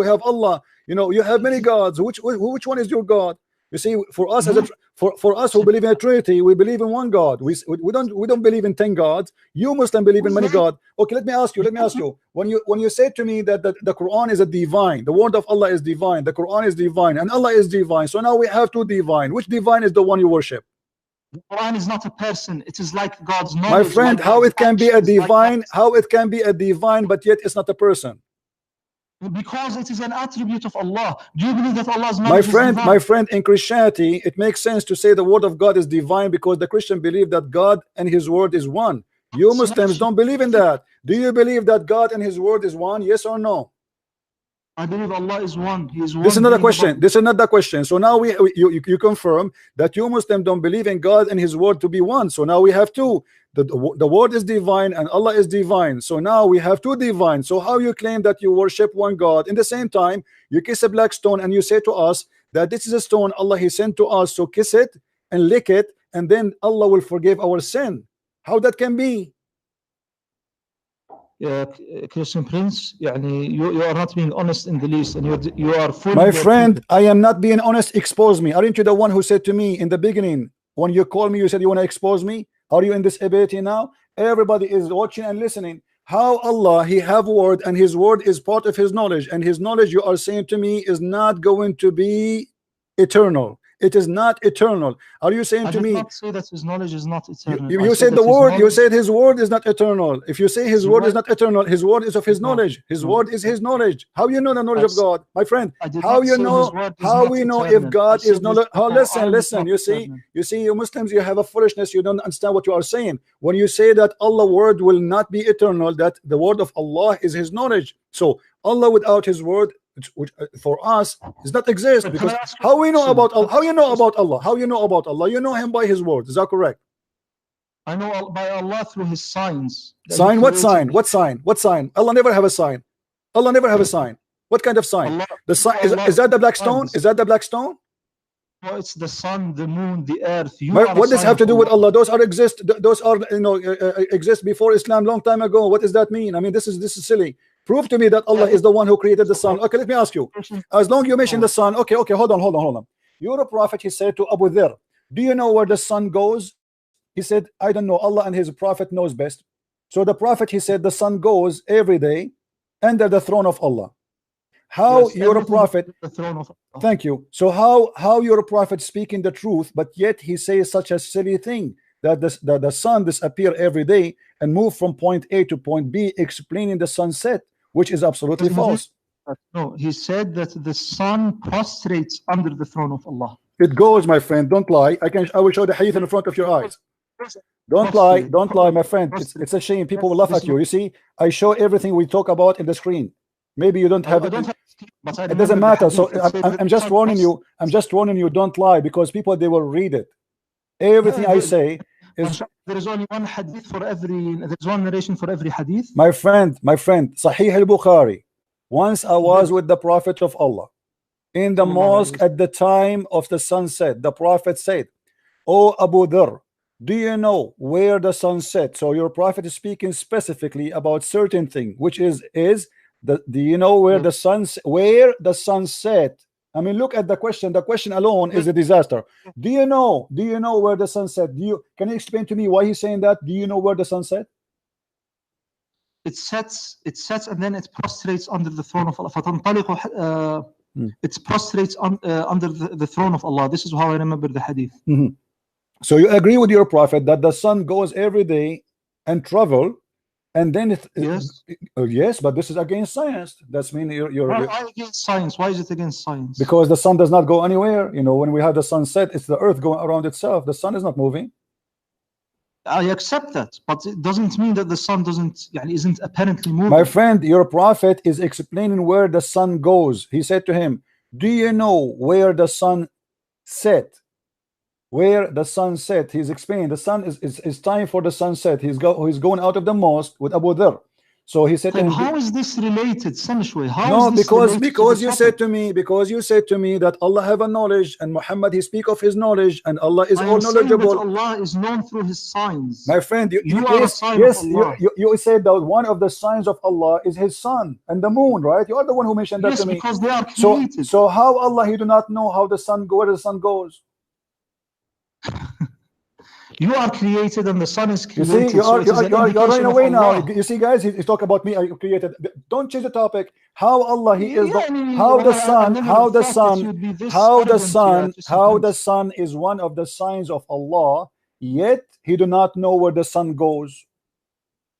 have Allah. You know, you have many gods. Which one is your God? You see, for us for us who believe in a Trinity, we believe in one God. We don't believe in 10 gods. You Muslim believe in many gods. Okay, let me ask you. When you say to me that the Quran is a divine, the word of Allah is divine, the Quran is divine, and Allah is divine. So now we have two divine. Which divine is the one you worship? The Quran is not a person. It is like God's knowledge. My friend, how it can be a divine? How it can be a divine, but yet it's not a person? Because it is an attribute of Allah. Do you believe that Allah's knowledge is divine? My friend, in Christianity, it makes sense to say the word of God is divine because the Christian believe that God and His word is one. You Muslims don't believe in that. Do you believe that God and His word is one? Yes or no? I believe Allah is one. He is one. This is another question. This is another question. So now you confirm that you Muslims don't believe in God and His word to be one. So now we have two. The word is divine and Allah is divine. So now we have two divine. So how you claim that you worship one God? In the same time, you kiss a black stone and you say to us that this is a stone Allah He sent to us. So kiss it and lick it, and then Allah will forgive our sin. How that can be? Christian Prince, you are not being honest in the least, and you are full. My friend, I am not being honest. Expose me. Aren't you the one who said to me in the beginning when you called me, you said you want to expose me? Are you in this ability now? Everybody is watching and listening. How Allah, He have word, and His word is part of His knowledge, and His knowledge, you are saying to me, is not going to be eternal. It is not eternal. Are you saying I to did me? not say that his knowledge is not eternal. You said the word. You said his word is not eternal. If you say his word is not eternal, his word is of his knowledge. His word is his knowledge. How you know the knowledge of God, my friend? How you know? How we know if God is knowledge? Oh, listen. You see, you Muslims, you have a foolishness. You don't understand what you are saying. When you say that Allah's word will not be eternal, that the word of Allah is his knowledge. So Allah without his word, which for us does not exist, because how we know about Allah? How you know about Allah? How you know about Allah? You know him by his word. Is that correct? I know by Allah through his signs. Sign? What sign? What sign? What sign? Allah never have a sign. Allah never have a sign. What kind of sign? The sign is that the black stone? Is that the black stone? No, it's the sun, the moon, the earth. What does have to do with Allah? Those are exist. Those are exist before Islam, long time ago. What does that mean? I mean, this is silly. Prove to me that Allah is the one who created the sun. Okay, let me ask you. As long as you mention the sun, okay, hold on. You're a prophet. He said to Abu Dharr, do you know where the sun goes? He said, I don't know. Allah and his prophet knows best. So the prophet, he said, the sun goes every day under the throne of Allah. How you're a prophet? The throne of Allah. Thank you. So how you're a prophet speaking the truth, but yet he says such a silly thing that the sun disappear every day and move from point A to point B, explaining the sunset, which is absolutely false. No, he said that the sun prostrates under the throne of Allah. It goes, my friend. Don't lie. I will show the hadith in front of your eyes. Don't lie, my friend. It's a shame. People will laugh at you. You see, I show everything we talk about in the screen. Maybe you don't have it. It doesn't matter. So I'm just warning you. I'm just warning you. Don't lie, because people, they will read it. Everything I say is. There is only one hadith for every. There's one narration for every hadith. My friend, Sahih al-Bukhari. Once I was with the Prophet of Allah in the mosque at the time of the sunset. The Prophet said, "Oh Abu Dharr, do you know where the sun set?" So your Prophet is speaking specifically about certain thing, which is do you know where the sun set? I mean, look at the question. The question alone is a disaster. Do you know where the sun set? Can you explain to me why he's saying that? Do you know where the sun set? It sets and then it prostrates under the throne of Allah. It prostrates under the throne of Allah. This is how I remember the hadith. So you agree with your Prophet that the sun goes every day and travel, and then yes, but this is against science. That's mean you're against science. Why is it against science? Because the sun does not go anywhere. You know, when we have the sunset, it's the earth going around itself. The sun is not moving. I accept that, but it doesn't mean that the sun isn't apparently moving. My friend, your Prophet is explaining where the sun goes. He said to him, do you know where the sun set? Where the sun set? He's explaining the sun is time for the sunset. He's going out of the mosque with Abu Dharr. So he said, how is this related? Because you said to me that Allah have a knowledge, and Muhammad, he speak of his knowledge, and Allah is all knowledgeable. Allah is known through his signs. My friend, you said that one of the signs of Allah is his sun and the moon, right? You are the one who mentioned that to me. Because they are created. So how Allah, he do not know how the sun where the sun goes? You are created and the sun is created. You see, you're running away now. You see, guys, he's talking about me. I created. Don't change the topic. How Allah, he is how the sun is one of the signs of Allah, yet he do not know where the sun goes.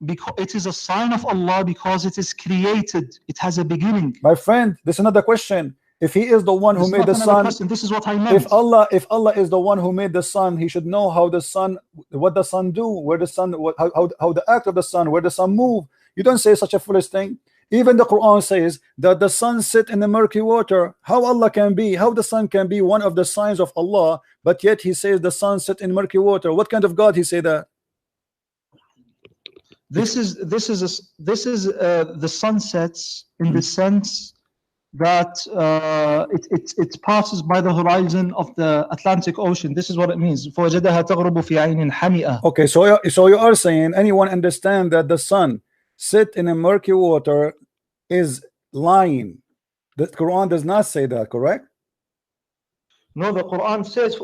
Because it is a sign of Allah, because it is created. It has a beginning. My friend, this is another question. If he is the one who made the sun, this is what I meant. If Allah is the one who made the sun, he should know how the sun, what the sun do, where the sun, how the act of the sun, where the sun move. You don't say such a foolish thing. Even the Quran says that the sun sit in the murky water. How the sun can be one of the signs of Allah, but yet he says the sun sit in murky water. What kind of God he say that? This is the sun sets in the sense that it passes by the horizon of the Atlantic Ocean. This is what it means. Okay, so you are saying anyone understand that the sun sit in a murky water is lying. The Quran does not say that, correct? No, the Quran says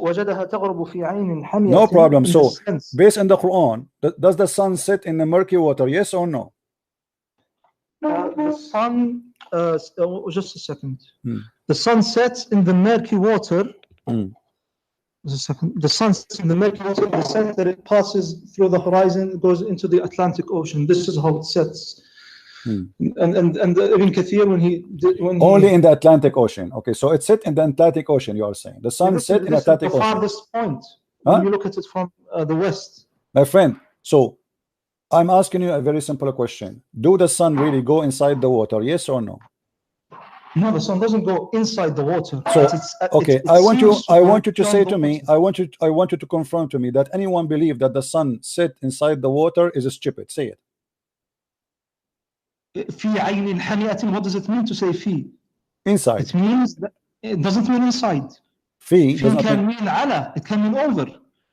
no problem. So based on the Quran, does the sun sit in the murky water, yes or no? The sun just a second. The sun sets in the murky water The sun sets in the Milky Way in the sense that it passes through the horizon, it goes into the Atlantic Ocean. This is how it sets. And Ibn Kathir, only in the Atlantic Ocean. Okay, so it's set in the Atlantic Ocean. You are saying the sun set in Atlantic Ocean. The farthest point when you look at it from the west. My friend, so I'm asking you a very simple question. Do the sun really go inside the water? Yes or no? No, the sun doesn't go inside the water. So okay, I want you to say to me, I want you to confirm to me that anyone believe that the sun set inside the water is stupid. Say it. What does it mean to say fi? Inside. It means that it doesn't mean inside. Fi can mean ala. It can mean over.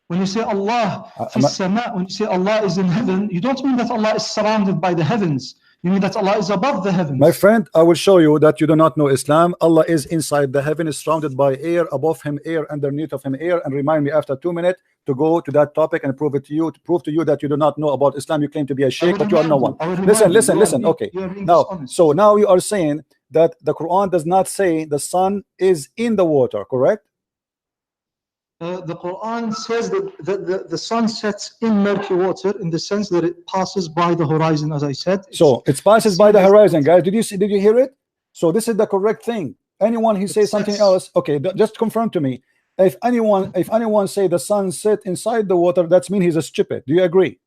When you say Allah fi sama, when you say Allah is in heaven, you don't mean that Allah is surrounded by the heavens. You mean that Allah is above the heavens. My friend, I will show you that you do not know Islam. Allah is inside the heaven, is surrounded by air, above him air, underneath of him air. And remind me after 2 minutes to go to that topic and prove it to you, to prove to you that you do not know about Islam. You claim to be a sheikh, but you are no one. Listen. Okay. Now, so now you are saying that the Quran does not say the sun is in the water, correct? The Quran says that the sun sets in murky water in the sense that it passes by the horizon, as I said. So it passes by the horizon, guys. Did you hear it? So this is the correct thing. Anyone who says something else, okay, just confirm to me. If anyone say the sun set inside the water, that means he's a stupid. Do you agree?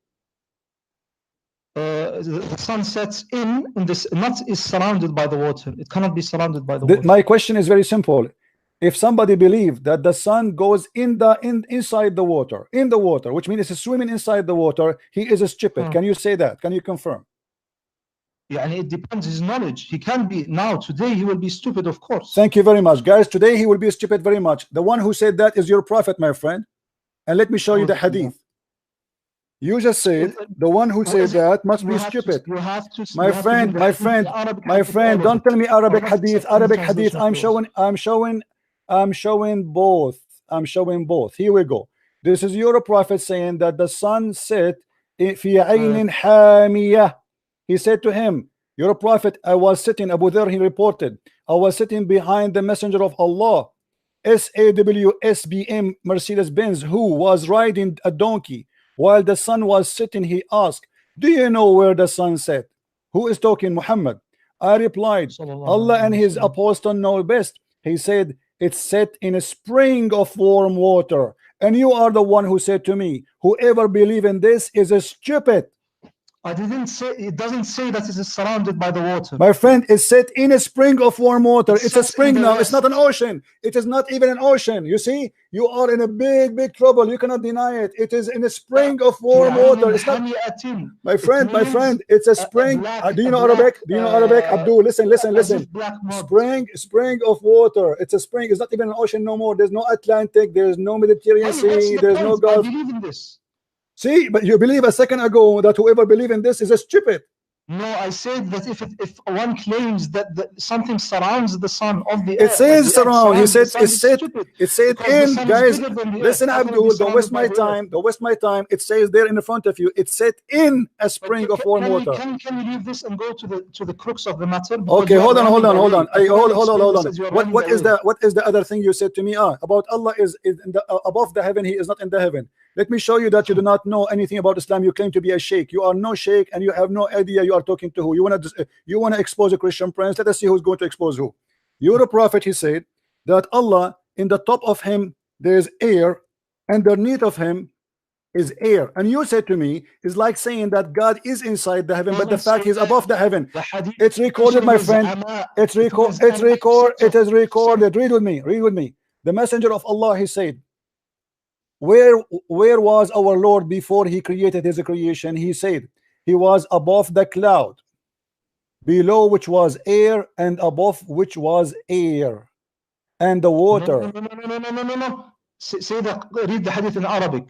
The sun sets in this, not is surrounded by the water. It cannot be surrounded by the water. My question is very simple. If somebody believes that the sun goes inside the water, which means it's swimming inside the water, he is a stupid. Can you say that? Can you confirm? Yeah, and it depends his knowledge. He can be today he will be stupid, of course. Thank you very much, guys. Today he will be stupid very much. The one who said that is your prophet, my friend. And let me show you the hadith. You just said the one who said that must be stupid. My friend, don't tell me Arabic hadith. I'm showing both. Here we go. This is your prophet saying that the sun set fi aynin hamiyah. He said to him, your prophet, I was sitting, Abu Dharr, he reported, I was sitting behind the messenger of Allah, SAWSBM Mercedes-Benz, who was riding a donkey. While the sun was sitting, he asked, do you know where the sun set? Who is talking? Muhammad. I replied, Allah and his apostle know best. He said, it's set in a spring of warm water. And you are the one who said to me, whoever believe in this is a stupid. I didn't say, it doesn't say that it is surrounded by the water. My friend, it's set in a spring of warm water. It's a spring now. It's not an ocean. It is not even an ocean. You see, you are in a big trouble. You cannot deny it. It is in a spring of warm water. It's not, my friend, it's a spring. Do you know Arabic? Do you know Arabic? Abdul, listen. Spring of water. It's a spring. It's not even an ocean no more. There's no Atlantic. There's no Mediterranean Sea. There's no Gulf. I believe in this. See, but you believe a second ago that whoever believes in this is a stupid. No, I said that if one claims that something surrounds the sun of the earth, it says surround. He said it said in, guys. Listen, Abdul, don't waste my time. It says there in the front of you. It said in a spring of warm water. Can you leave this and go to the crux of the matter? Okay, hold on. What is the other thing you said to me? About Allah is above the heaven. He is not in the heaven. Let me show you that you do not know anything about Islam. You claim to be a sheikh. You are no sheikh, and you have no idea you are talking to who. You want to expose a Christian prince. Let us see who's going to expose who. You're a prophet. He said that Allah, in the top of him there is air, underneath of him is air. And you said to me, it's like saying that God is inside the heaven, but the fact he's above the heaven. It's recorded, my friend. It is recorded. Read with me. The messenger of Allah, he said, where was our Lord before he created his creation? He said he was above the cloud, below which was air, and above which was air, and the water. No. Say that. Read the hadith in Arabic.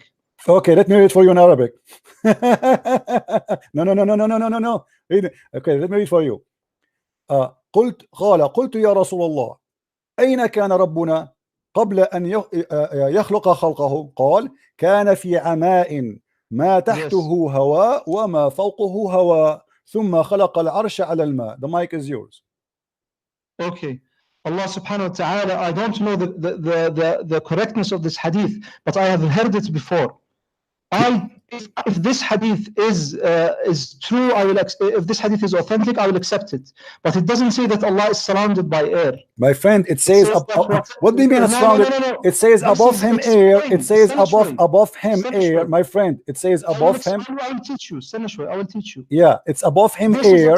Okay, let me read for you in Arabic. No. Okay, let me read for you. قلت يا رسول الله أين كان ربنا قبل أن يخلق خلقه؟ قال كان في عماء ما تحته هواء وما فوقه هواء ثم خلق العرش على الماء. The mic is yours. Okay. Allah subhanahu wa ta'ala, I don't know the correctness of this hadith, but I have heard it before. If this hadith is true, if this hadith is authentic, I will accept it. But it doesn't say that Allah is surrounded by air. My friend, it says what do you mean it's surrounded? No. It says above him air. It says above him air. My friend, it says above him. I will teach you. I will teach you. Yeah, it's above him air,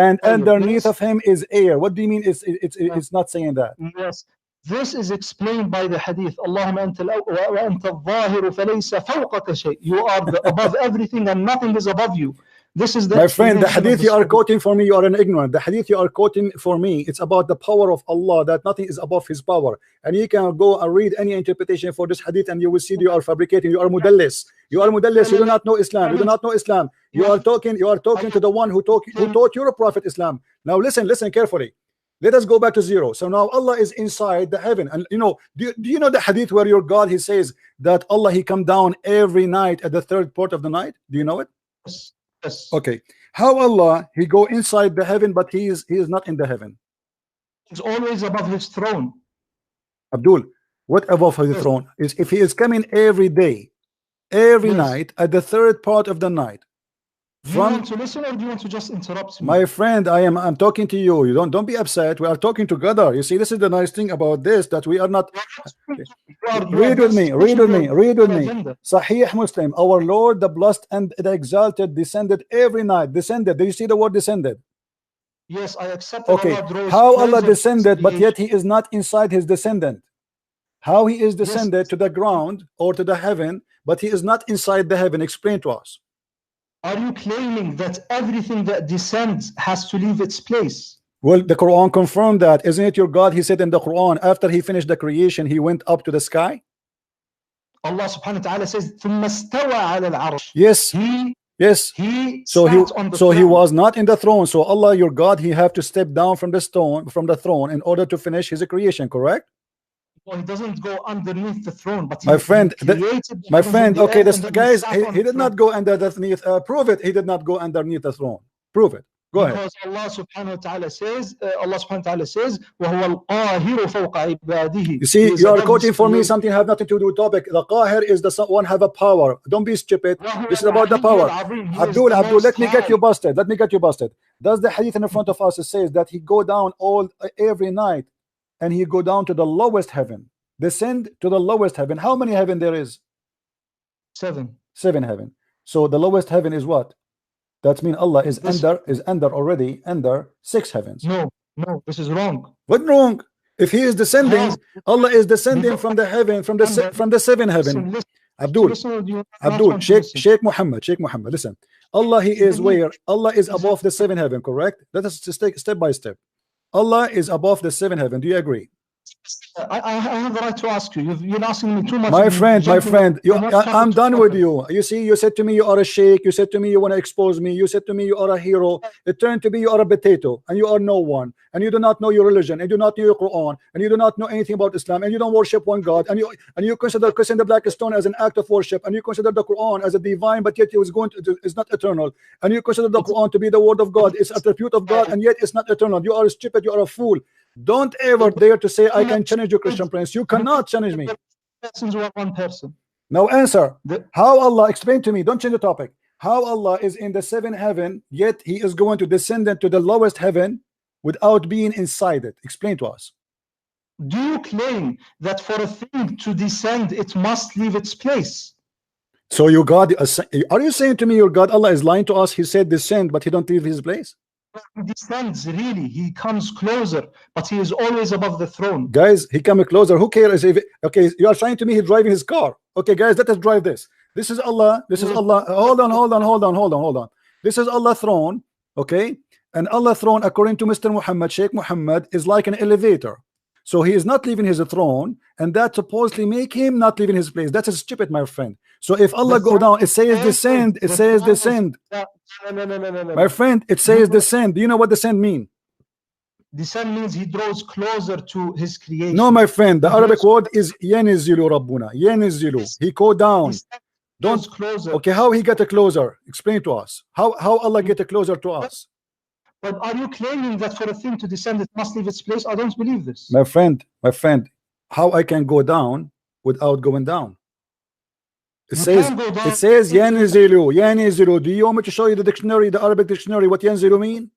and underneath of him is air. What do you mean it's not saying that? Yes. This is explained by the hadith. Allahumma anta al-zahir falaysa fawqaka shay. You are above everything and nothing is above you. This is the my friend, the hadith you are quoting for me, you are an ignorant. The hadith you are quoting for me, it's about the power of Allah, that nothing is above his power. And you can go and read any interpretation for this hadith and you will see you are fabricating. You are mudallis. You are mudallis. You do not know Islam. You do not know Islam. You are talking to the one who taught your prophet Islam. Now listen carefully. Let us go back to zero. So now Allah is inside the heaven, and you know, do you know the hadith where your God, he says that Allah, he come down every night at the third part of the night? Do you know it? Yes. Okay. How Allah, he go inside the heaven, but he is not in the heaven? He's always above his throne. Abdul, what above his throne is? If he is coming every day, every night at the third part of the night. Do you want to listen or do you want to just interrupt me? My friend, I'm talking to you. You don't be upset. We are talking together. You see, this is the nice thing about this, that we are not. Read with me. Sahih Muslim. Our Lord, the blessed and the exalted, descended every night. Descended. Do you see the word descended? Yes, I accept. Okay. How Allah descended, but yet he is not inside his descendant? How he is descended to the ground or to the heaven, but he is not inside the heaven? Explain to us. Are you claiming that everything that descends has to leave its place? Well, the Quran confirmed that. Isn't it your God? He said in the Quran, after he finished the creation, he went up to the sky. Allah subhanahu wa ta'ala says, ثُمَّ اسْتَوَى عَلَى الْعَرْشِ. Yes. So he was not in the throne. So Allah, your God, he have to step down from the throne in order to finish his creation, correct? Well, he doesn't go underneath the throne, but my friend, okay, this guys, he did not go underneath. Prove it. He did not go underneath the throne. Prove it. Go ahead. Because Allah subhanahu wa ta'ala says, وَهُوَ الْقَاهِرُ فَوْقَ عِبَادِهِ. You see, you are quoting for me something have nothing to do with topic. The Qahir is the one have a power. Don't be stupid. This is about the power. Abdul, let me get you busted. Does the hadith in front of us says that he go down every night and he go down to the lowest heaven, descend to the lowest heaven? How many heaven there is? 7 heaven. So the lowest heaven is what? That means Allah is already under 6 heavens. No, this is wrong. What wrong? If he is descending, Allah is descending from the heaven, from the 7th heaven. Abdul, Sheikh Muhammad, listen. Allah, he is where? Allah is above the 7th heaven, correct? Let us take step by step. Allah is above the 7th heaven. Do you agree? I have the right to ask you. You're asking me too much. My friend, I'm done with you. You see, you said to me you are a sheikh. You said to me you want to expose me. You said to me you are a hero. It turned to be you are a potato and you are no one. And you do not know your religion. And you do not know your Quran. And you do not know anything about Islam. And you don't worship one God. And you consider kissing the black stone as an act of worship. And you consider the Quran as a divine, but yet it's not eternal. And you consider the Quran to be the word of God. It's attribute of God, and yet it's not eternal. You are stupid. You are a fool. Don't ever dare to say I can challenge you, Christian Prince. You cannot challenge me. One person. Now answer. How Allah, explain to me, don't change the topic. How Allah is in the 7th heaven, yet he is going to descend to the lowest heaven without being inside it? Explain to us. Do you claim that for a thing to descend, it must leave its place? So your God, are you saying to me your God Allah is lying to us? He said descend, but he don't leave his place? He descends, really. He comes closer, but he is always above the throne. Guys, he come closer. Who cares if okay, you are trying to me he's driving his car. Okay, guys, let us drive this. This is Allah. This is Allah. Hold on. This is Allah throne. Okay, and Allah throne, according to Mr. Muhammad, Sheikh Muhammad, is like an elevator. So he is not leaving his throne, and that supposedly make him not leaving his place. That's stupid, my friend. So if Allah go down, it says descend. It says descend. No. My friend, it says descend. Do you know what descend mean? Descend means he draws closer to his creation. No, my friend, the Arabic word is yenizilu rabbuna. Yenizilu. He go down. Don't closer. Okay, how he get a closer? Explain to us. How Allah get a closer to us? But are you claiming that for a thing to descend, it must leave its place? I don't believe this. My friend, how I can go down without going down? It says yanzilu. Do you want me to show you the dictionary, the Arabic dictionary, what yanzilu mean?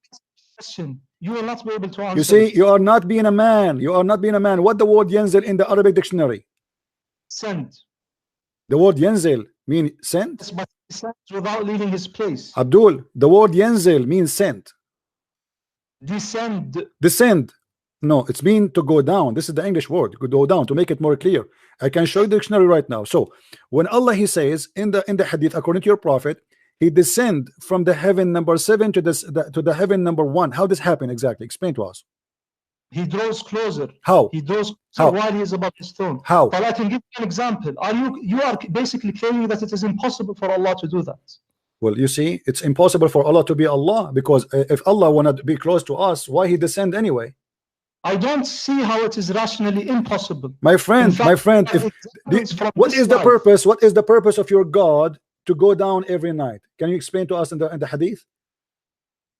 You will not be able to answer. You see, you are not being a man. You are not being a man. What the word yanzil in the Arabic dictionary? Send. The word yanzil mean sent? Yes, but he sent without leaving his place. Abdul, the word yanzil means sent. Descend. No, it's mean to go down. This is the English word, go down, to make it more clear. I can show you the dictionary right now. So when Allah, he says in the hadith, according to your prophet, he descend from the heaven number 7 to the heaven number 1. How this happen exactly? Explain to us. He draws closer. How? He draws closer while he is above his throne. How? But I can give you an example. You are basically claiming that it is impossible for Allah to do that. Well, you see, it's impossible for Allah to be Allah, because if Allah wanted to be close to us, why he descend anyway? I don't see how it is rationally impossible. My friend, what is the purpose? What is the purpose of your God to go down every night? Can you explain to us in the hadith?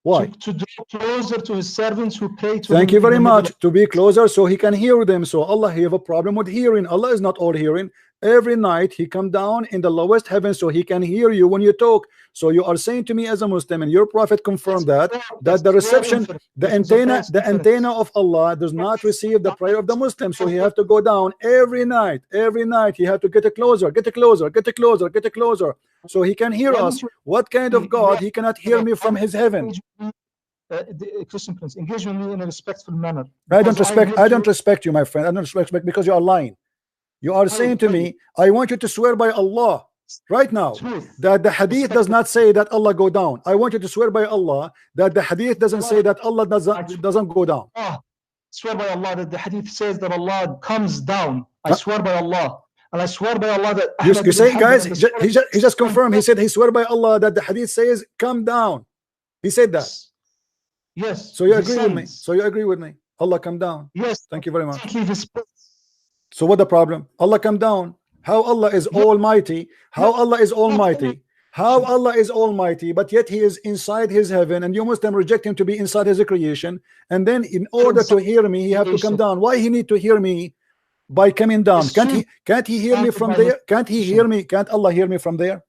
Why? To draw closer to his servants who pray to Thank you very much. To be closer so he can hear them. So Allah, he have a problem with hearing. Allah is not all hearing. Every night he come down in the lowest heaven so he can hear you when you talk. So you are saying to me as a Muslim, and your prophet confirmed that the reception, the antenna of Allah does not receive the prayer of the Muslim. So he have to go down every night. Every night he have to get closer, so he can hear us. What kind of God? He cannot hear me from his heaven. Christian Prince, engage with me in a respectful manner. I don't respect you, my friend. I don't respect because you are lying. You are saying to me, I want you to swear by Allah right now that the hadith does not say that Allah go down. I want you to swear by Allah that the hadith doesn't say that Allah doesn't go down. Swear by Allah that the hadith says that Allah comes down. I swear by Allah. And I swear by Allah that you say, guys, he just confirmed. He said he swear by Allah that the hadith says come down. He said that. Yes. So you agree with me? So you agree with me? Allah come down. Yes. Thank you very much. So what the problem? Allah come down. How Allah is almighty? How Allah is almighty? How Allah is almighty, but yet he is inside his heaven, and you must then reject him to be inside his creation. And then in order to hear me, he have to come down. Why he need to hear me by coming down? Can't he hear me from there? Can't he hear me? Can't Allah hear me from there?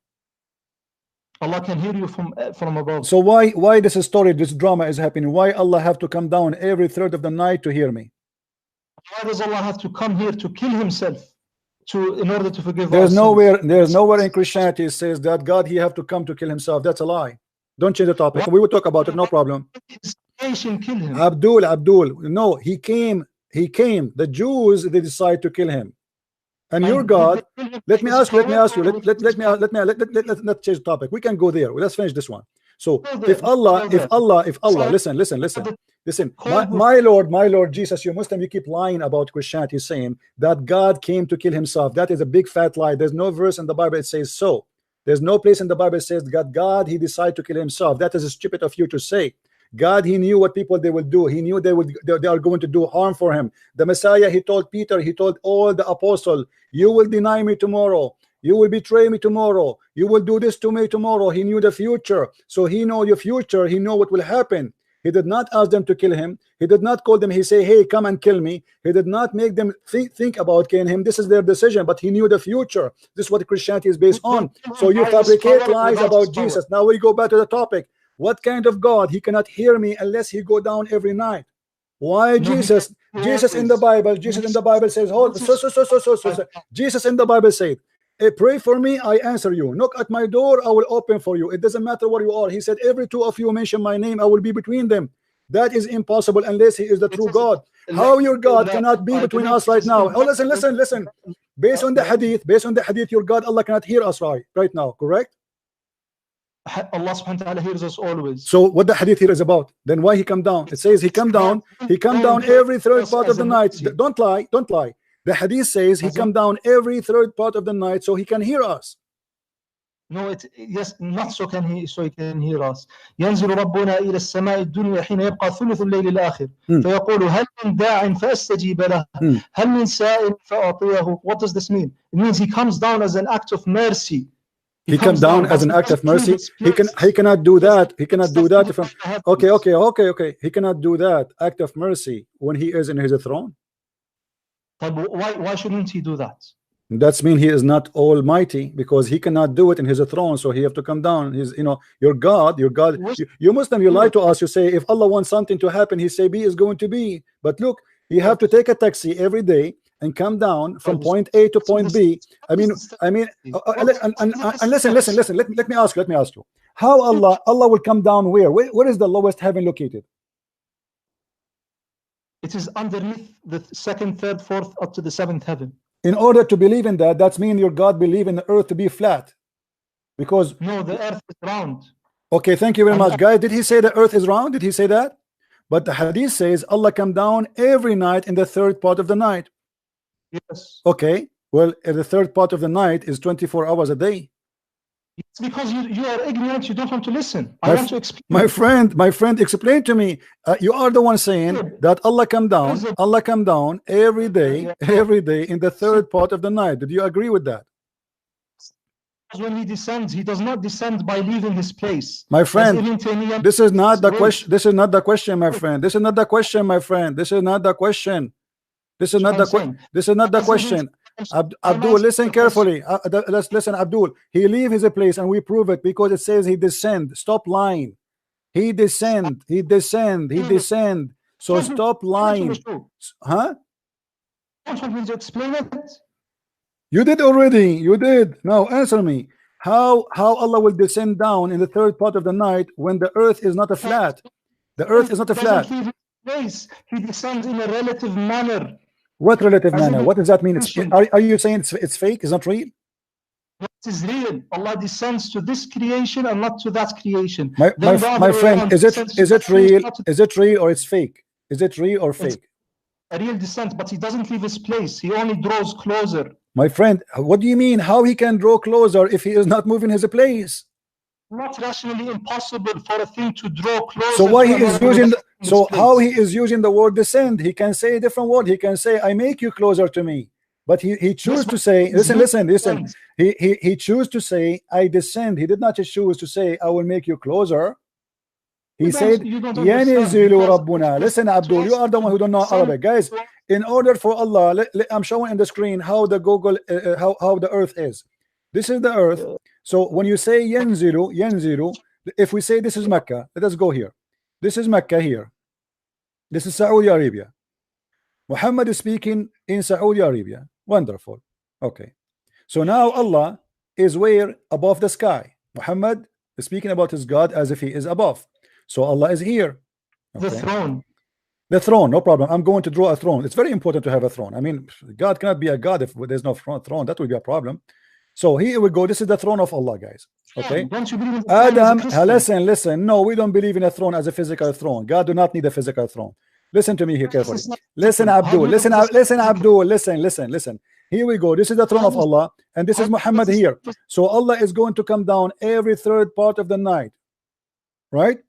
Allah can hear you from above. So why this story, this drama is happening? Why Allah have to come down every third of the night to hear me? Why does Allah have to come here to kill himself in order to forgive us? There's nowhere in Christianity it says that God he have to come to kill himself. That's a lie. Don't change the topic. We will talk about it, no problem. His nation kill him. Abdul, no, he came. The Jews, they decide to kill him. And your God, let me ask you, let's change the topic. We can go there. Let's finish this one. So if Allah, listen, my Lord Jesus, you Muslim, you keep lying about Christianity, saying that God came to kill himself. That is a big fat lie. There's no verse in the Bible that says so. There's no place in the Bible that says God he decided to kill himself. That is stupid of you to say. God, he knew what people they will do. He knew they are going to do harm for him. The Messiah, he told Peter, he told all the apostles, you will deny me tomorrow. You will betray me tomorrow. You will do this to me tomorrow. He knew the future. So he know your future. He know what will happen. He did not ask them to kill him. He did not call them. He say, hey, come and kill me. He did not make them think about killing him. This is their decision, but he knew the future. This is what Christianity is based on. So you fabricate lies about Jesus. Now we go back to the topic. What kind of God? He cannot hear me unless he go down every night. Why Jesus? Jesus in the Bible says, Jesus in the Bible said, hey, pray for me, I answer you. Knock at my door, I will open for you. It doesn't matter where you are. He said, every two of you mention my name, I will be between them. That is impossible unless he is the true God. How your God cannot be between us right now? Oh, listen. Based on the hadith, your God, Allah cannot hear us right now, correct? Allah subhanahu wa ta'ala hears us always. So what the hadith here is about? Then why he come down? It says he come down every third part of the night. Don't lie. The hadith says he come down every third part of the night so he can hear us. No, yes, not so he can hear us. ينزل ربنا إلى السماء الدنيا حين يبقى ثلث الليل الآخر فيقول هل من داع فأستجيب له هل من سائل فأعطيه. What does this mean? It means he comes down as an act of mercy. He comes down as an act of mercy. He cannot do that. He cannot do that. Okay. He cannot do that act of mercy when he is in his throne. Why shouldn't he do that? That's mean he is not almighty, because he cannot do it in his throne, so he have to come down. He's, you know, your God. You Muslim, you lie to us. You say if Allah wants something to happen, he say be is going to be. But look, you have to take a taxi every day and come down from point A to point B. I mean, and listen. Let me ask you. How Allah will come down where? Where is the lowest heaven located? It is underneath the second, third, fourth, up to the seventh heaven. In order to believe in that, that's mean your God believe in the earth to be flat, because no, the earth is round. Okay, thank you very much, guys. Did he say the earth is round? Did he say that? But the hadith says Allah come down every night in the third part of the night. Yes. Okay, well, the third part of the night is 24 hours a day. It's because you are ignorant. You don't want to listen. I want to explain. My friend, explain to me. You are the one saying that Allah come down every day in the third part of the night. Did you agree with that? When he descends, he does not descend by leaving his place. My friend, this is not the question. This is not the question, my friend. This is not the question, my friend. This is not the question. This is not the question. This is not the question. Abdul, listen carefully. Let's listen, Abdul. He leave his place, and we prove it because it says he descend. Stop lying. He descend. He descend. He descend. So stop lying. Huh? Don't want me to explain it? You did already. You did. Now answer me. How Allah will descend down in the third part of the night when the earth is not a flat? The earth is not a flat. He descends in a relative manner. What relative manner? What does that mean? Are you saying it's fake? It's not real? It is real. Allah descends to this creation and not to that creation. My friend, is it real? Is it real or it's fake? Is it real or fake? A real descent, but he doesn't leave his place. He only draws closer. My friend, what do you mean? How he can draw closer if he is not moving his place? Not rationally impossible for a thing to draw closer. So why he is using? How he is using the word descend? He can say a different word. He can say, "I make you closer to me," but he choose to say, "Listen." He choose to say, "I descend." He did not choose to say, "I will make you closer." He said, "Yanizilu Rabbuna." Listen, Abdul, you are the one who don't know Arabic, guys. In order for Allah, I'm showing on the screen how the Google, how the earth is. This is the earth. So when you say yanzilu, if we say this is Mecca, let us go here. This is Mecca here. This is Saudi Arabia. Muhammad is speaking in Saudi Arabia. Wonderful. Okay. So now Allah is where? Above the sky. Muhammad is speaking about his God as if he is above. So Allah is here. Okay. The throne. The throne, no problem. I'm going to draw a throne. It's very important to have a throne. I mean, God cannot be a God if there's no throne. That would be a problem. So here we go. This is the throne of Allah, guys. Okay. Don't you believe in Adam, listen. No, we don't believe in a throne as a physical throne. God do not need a physical throne. Listen to me here carefully. Listen, Abdul. Listen, Abdul. Listen. Here we go. This is the throne of Allah, and this is Muhammad here. So Allah is going to come down every third part of the night, right?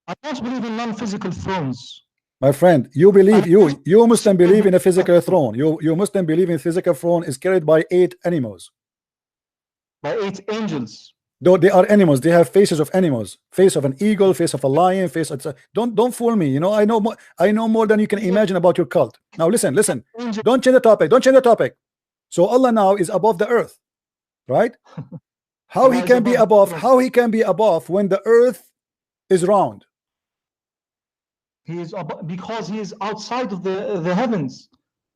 I don't believe in non-physical thrones. My friend, you believe you Muslim believe in a physical throne. You Muslim believe in physical throne is carried by 8 animals. By 8 angels. Though they are animals, they have faces of animals. Face of an eagle, face of a lion, face of don't fool me. You know, I know more than you can imagine about your cult. Now listen. Don't change the topic. So Allah now is above the earth, right? How he can be above? How he can be above when the earth is round? He is because he is outside of the heavens.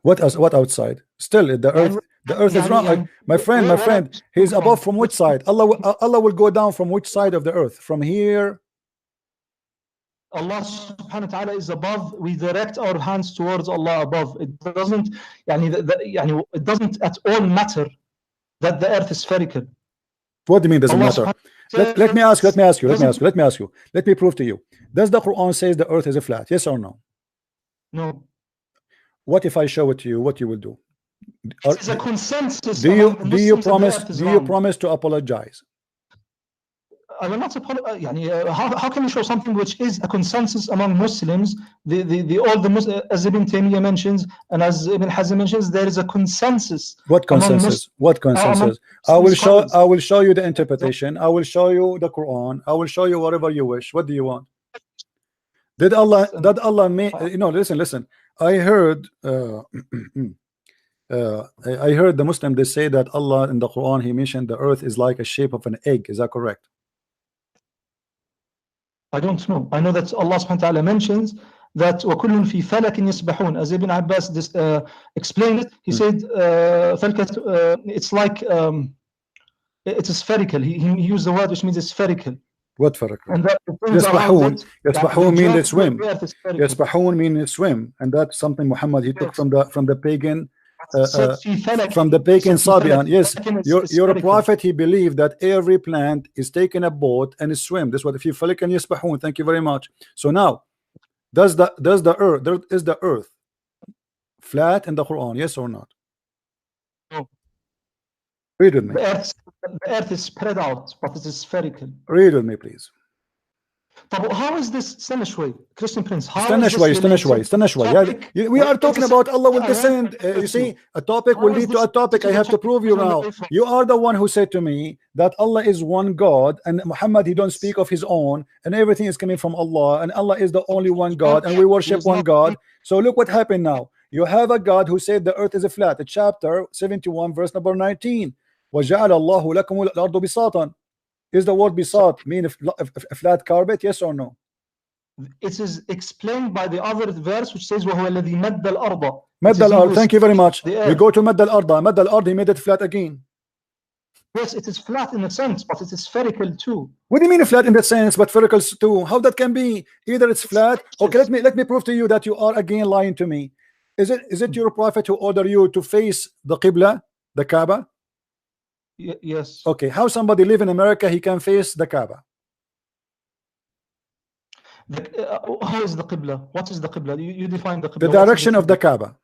What outside? Still the earth is round. My friend, he is above from which side? Allah will go down from which side of the earth? From here. Allah subhanahu wa ta'ala is above. We direct our hands towards Allah above. It doesn't it doesn't at all matter that the earth is spherical. What do you mean doesn't matter? Let me ask you. Let me prove to you. Does the Quran says the earth is a flat? Yes or no? No. What if I show it to you? What you will do? It's a consensus. Do you promise to apologize? I will not apologize. How can you show something which is a consensus among Muslims? As Ibn Taymiyyah mentions and as Ibn Hazm mentions, there is a consensus. What consensus? What consensus? I will show you the interpretation. I will show you the Quran. I will show you whatever you wish. What do you want? Did Allah make, listen. I heard I heard the Muslim, they say that Allah in the Quran, he mentioned the earth is like a shape of an egg. Is that correct? I don't know. I know that Allah subhanahu wa ta'ala mentions that وَكُلٌّ فِي فَلَكٍ يَسْبَحُونَ. As Ibn Abbas explained it, he said it's like it's spherical. He used the word which means it's spherical. What spherical? And that Yasbahun means they swim. Yasbahun means swim, and that's something Muhammad he took from the pagan Sabian. Yes, your prophet, he believed that every plant is taking a boat and is swim. That's what if you falik and yasbahun. Thank you very much. So now, is the earth flat in the Quran? Yes or not? No. Read with me. The earth is spread out, but it is spherical. Read with me, please. But how is this Stanishway, Christian Prince? Stanishway. Yeah, we are talking about Allah will descend. You see, a topic will lead to a topic. I have to prove you now. You are the one who said to me that Allah is one God, and Muhammad, he don't speak of his own, and everything is coming from Allah, and Allah is the only one God, and we worship one God. So look what happened now. You have a God who said the earth is a flat. Chapter 71, verse number 19. وَجَعَلَ اللَّهُ لَكُمُ الْأَرْضُ بِسَاطًا. Is the word bisat mean a flat carpet? Yes or no? It is explained by the other verse which says وَهُوَ الَّذِي مَدَّ الْأَرْضَ. مَدَّ الْأَرْض. Thank you very much. We go to مَدَّ الْأَرْض. مَدَّ الْأَرْض, he made it flat again. Yes, it is flat in a sense, but it is spherical too. What do you mean flat in that sense, but spherical too? How that can be? Either it's flat. Okay, let me prove to you that you are again lying to me. Is it your prophet who ordered you to face the Qibla, the Kaaba? Yes. Okay, how somebody live in America, he can face the Kaaba? How is the Qibla? What is the Qibla? You define the Qibla. The direction of the Kaaba.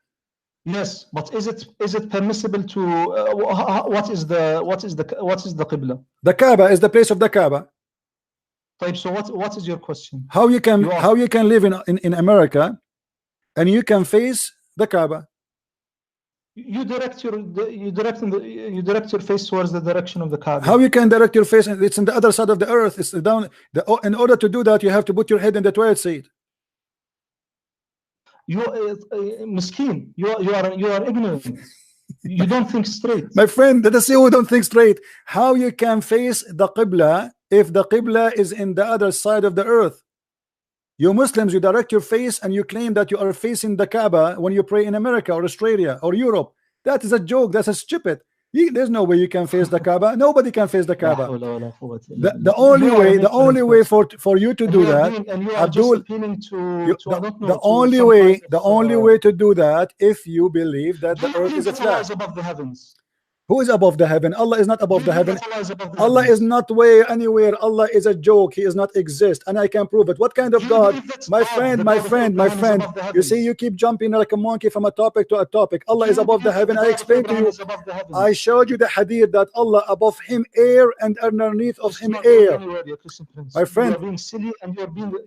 Yes, but is it permissible to what is the Qibla? The Kaaba is the place of the Kaaba. So what is your question? How you can live in America and you can face the Kaaba? You direct your face towards the direction of the Kaaba. How you can direct your face? It's on the other side of the earth. It's down. In order to do that, you have to put your head in the toilet seat. You miskin. You are ignorant. You don't think straight. My friend, let us see who don't think straight. How you can face the Qibla if the Qibla is in the other side of the earth? You Muslims, you direct your face and you claim that you are facing the Kaaba when you pray in America or Australia or Europe. That is a joke. That's a stupid. There's no way you can face the Kaaba. Nobody can face the Kaaba. The only way for you to do that, Abdul, the only way to do that, if you believe that the earth is a flat. Who is above the heaven? Allah is not above the heaven. Allah is not anywhere. Allah is a joke. He does not exist, and I can prove it. What kind of God? My friend. You see, you keep jumping like a monkey from a topic to a topic. Allah is above the heaven. I explained to you. I showed you the hadith that Allah above him air and underneath of him air. My friend,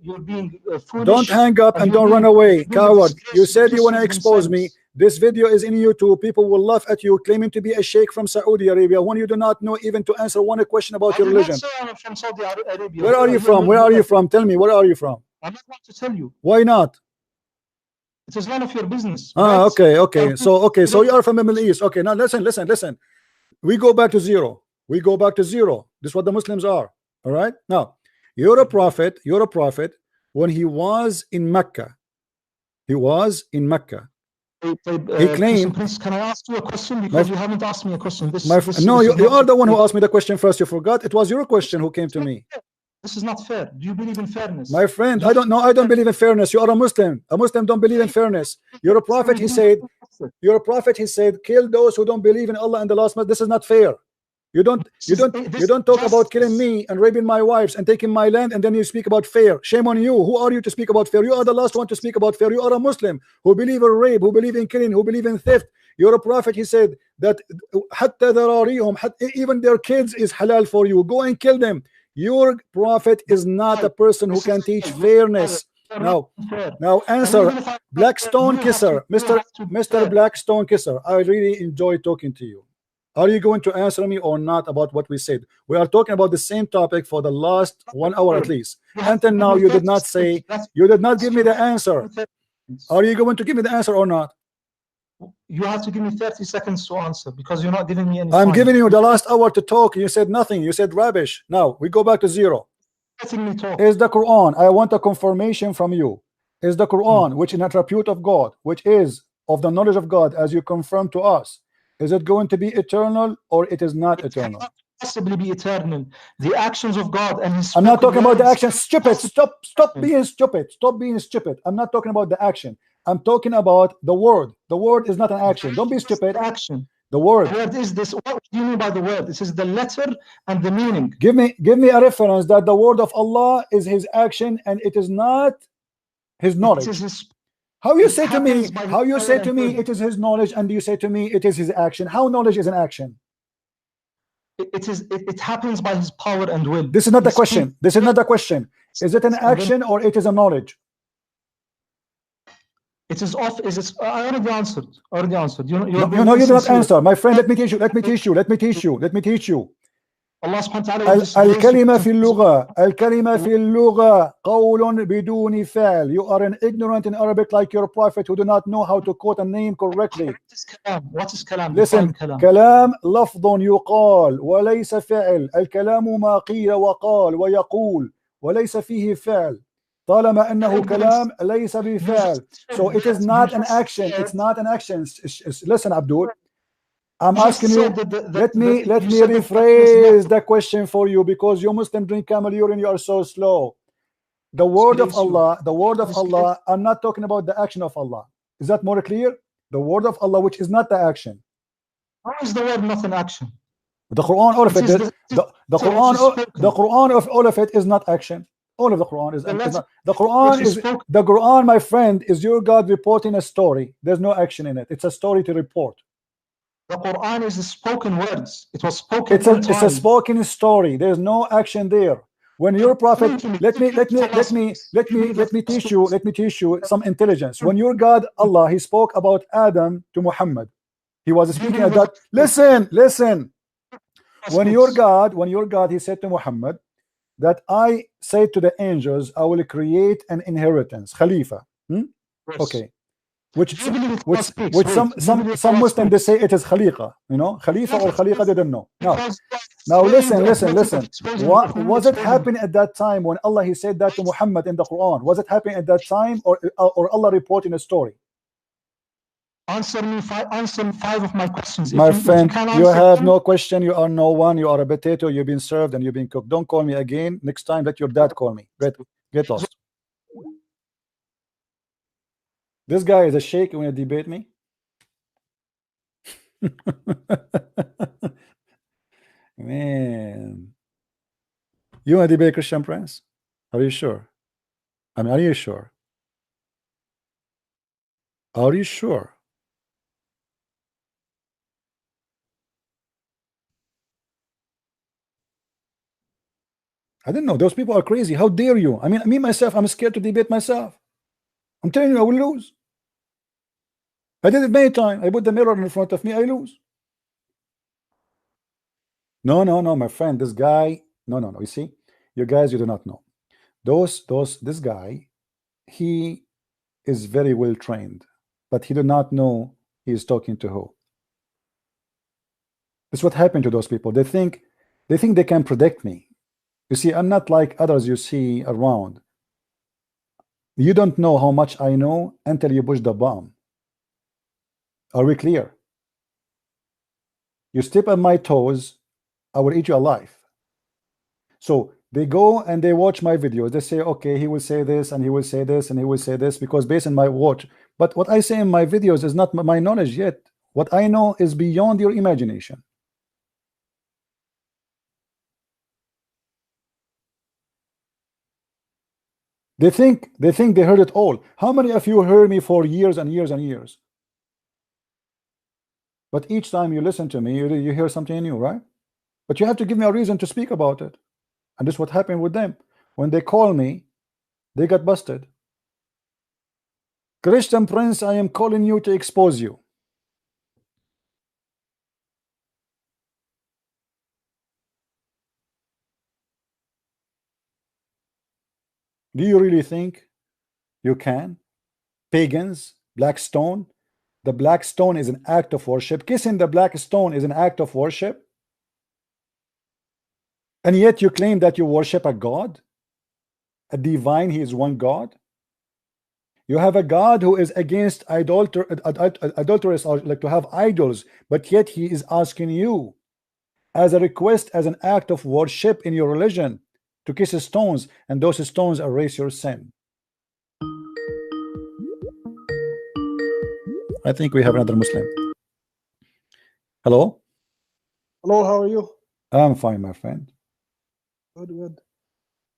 you're being foolish. Don't hang up and don't run away, coward. You said you want to expose me. This video is in YouTube. People will laugh at you claiming to be a sheikh from Saudi Arabia when you do not know even to answer one question about your religion. I'm from Saudi Arabia. Where are you from? Where are you from? Tell me, where are you from? I'm not going to tell you. Why not? It is none of your business. Ah, okay. So you are from the Middle East. Okay, now listen. We go back to zero. This is what the Muslims are. All right. Now, you're a prophet. When he was in Mecca. He claimed. Can I ask you a question? Because you haven't asked me a question. No, you are the one who asked me the question first. You forgot. It was your question who came to me. This is not fair. Do you believe in fairness? My friend, I don't know. I don't believe in fairness. You are a Muslim. A Muslim don't believe in fairness. You're a prophet. He said, kill those who don't believe in Allah and the last month. This is not fair. You don't talk about killing me and raping my wives and taking my land, and then you speak about fair. Shame on you. Who are you to speak about fair? You are the last one to speak about fair. You are a Muslim who believe in rape, who believe in killing, who believe in theft. You're a prophet. He said that even their kids is halal for you. Go and kill them. Your prophet is not a person who can teach fairness. Now answer, Black Stone Kisser, Mr. Black Stone Kisser. I really enjoy talking to you. Are you going to answer me or not about what we said? We are talking about the same topic for the last 1 hour at least. Until now, you did not say, you did not give me the answer. Are you going to give me the answer or not? You have to give me 30 seconds to answer because you're not giving me any I'm time. giving you the last hour to talk. You said nothing. You said rubbish. Now we go back to zero. Letting me talk. Is the Quran, I want a confirmation from you, is the Quran, which is an attribute of God, which is of the knowledge of God, as you confirm to us, is it going to be eternal or it is not eternal? Cannot possibly be eternal. The actions of God and His. I'm not talking about the action. Stupid. Stop being stupid. Stop being stupid. I'm not talking about the action. I'm talking about the word. The word is not an action. Don't be stupid. Action. The word. The word is this. What do you mean by the word? This is the letter and the meaning. Give me a reference that the word of Allah is His action and it is not His knowledge. How you say to me? How you say to me it is His knowledge and you say to me it is His action? How knowledge is an action? It happens by His power and will. This is not the question. This is not the question. Is it an action or it is a knowledge? It is off. Is it? I already answered. No, you did not answer, my friend. Let me teach you. Let me teach you. Let me teach you. Let me teach you. Allah subhanahu wa ta'ala. الكلمة في اللغة. الكلمة في اللغة قول بدون فعل. You are an ignorant in Arabic like your prophet who do not know how to quote a name correctly. What is kalam? Listen, كلام لفظ يقال وليس فعل. الكلام ما قيل وقال ويقول وليس فيه فعل. طالما أنه كلام ليس بفعل. So it is not an action. It's not an action. Listen, Abdul. I'm asking you, let me rephrase the question for you because you Muslim drink camel urine, you are so slow. The word of Allah, I'm not talking about the action of Allah. Is that more clear? The word of Allah, which is not the action. How is the word not an action? The Quran, all of it, the Quran of all of it is not action. All of the Quran is not. The Quran, my friend, is your God reporting a story. There's no action in it. It's a story to report. The Quran is spoken words. It was spoken. It's a spoken story. There's no action there. When your prophet, let me teach you some intelligence. When your God Allah, He spoke about Adam to Muhammad. He was speaking at that. Listen. When your God, He said to Muhammad that I said to the angels, I will create an inheritance, Khalifa. Okay. Which some Muslims they say it is Khaliqa, you know, Khalifa or Khaliqa, they don't know. Now listen. What was it happening at that time when Allah He said that to Muhammad in the Quran? Was it happening at that time or Allah reporting a story? Answer 5 of my questions. My friend, you have no question. You are no one. You are a potato. You've been served and you've been cooked. Don't call me again. Next time, let your dad call me. Get lost. This guy is a sheikh. You want to debate me? Man, you want to debate Christian Prince? Are you sure? I mean, are you sure? Are you sure? I don't know. Those people are crazy. How dare you? I mean, me myself, I'm scared to debate myself. I'm telling you, I will lose. I did it many times. I put the mirror in front of me, I lose. No, my friend, this guy, no. You see, you guys, you do not know. This guy, he is very well trained, but he do not know he is talking to who. This is what happened to those people. They think they can predict me. You see, I'm not like others you see around. You don't know how much I know until you push the bomb. Are we clear? You step on my toes, I will eat you alive. So they go and they watch my videos. They say, okay, he will say this and he will say this and he will say this because based on my watch. But what I say in my videos is not my knowledge yet. What I know is beyond your imagination. They think they heard it all. How many of you heard me for years and years and years? But each time you listen to me, you hear something new, right? But you have to give me a reason to speak about it. And this is what happened with them. When they call me, they got busted. Christian Prince, I am calling you to expose you. Do you really think you can? Pagans, black stone. The black stone is an act of worship. Kissing the black stone is an act of worship. And yet you claim that you worship a God, a divine, he is one God. You have a God who is against adulterous, or like to have idols, but yet he is asking you as a request, as an act of worship in your religion, to kiss stones, and those stones erase your sin. I think we have another Muslim. Hello? Hello, how are you? I'm fine, my friend. Good.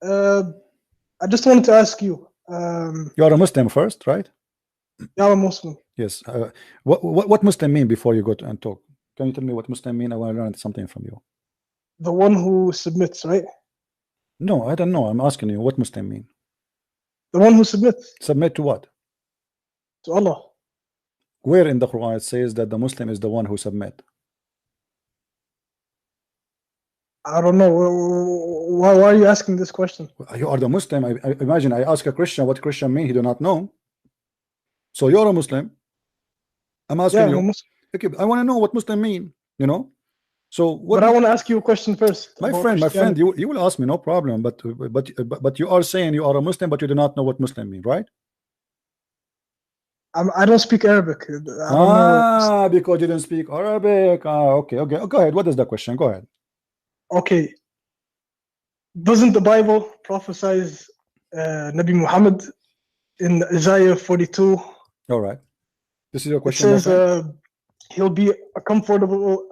I just wanted to ask you. You are a Muslim first, right? Yeah, I'm a Muslim. Yes. What Muslim mean before you go to and talk? Can you tell me what Muslim mean? I want to learn something from you. The one who submits, right? No, I don't know. I'm asking you what Muslim mean. The one who submits. Submit to what? To Allah. Where in the Quran it says that the Muslim is the one who submit? I don't know. Why are you asking this question? You are the Muslim. I imagine I ask a Christian what Christian mean. He do not know. So you're a Muslim. I'm asking you. Okay, I want to know what Muslim mean. You know. So what? But I want to ask you a question first. My friend, you will ask me, no problem. But you are saying you are a Muslim, but you do not know what Muslim mean, right? I don't speak Arabic. Because you don't speak Arabic. Okay. Go ahead. What is the question? Go ahead. Okay. Doesn't the Bible prophesize Nabi Muhammad in Isaiah 42? All right. This is your question. It says he'll be a comforter to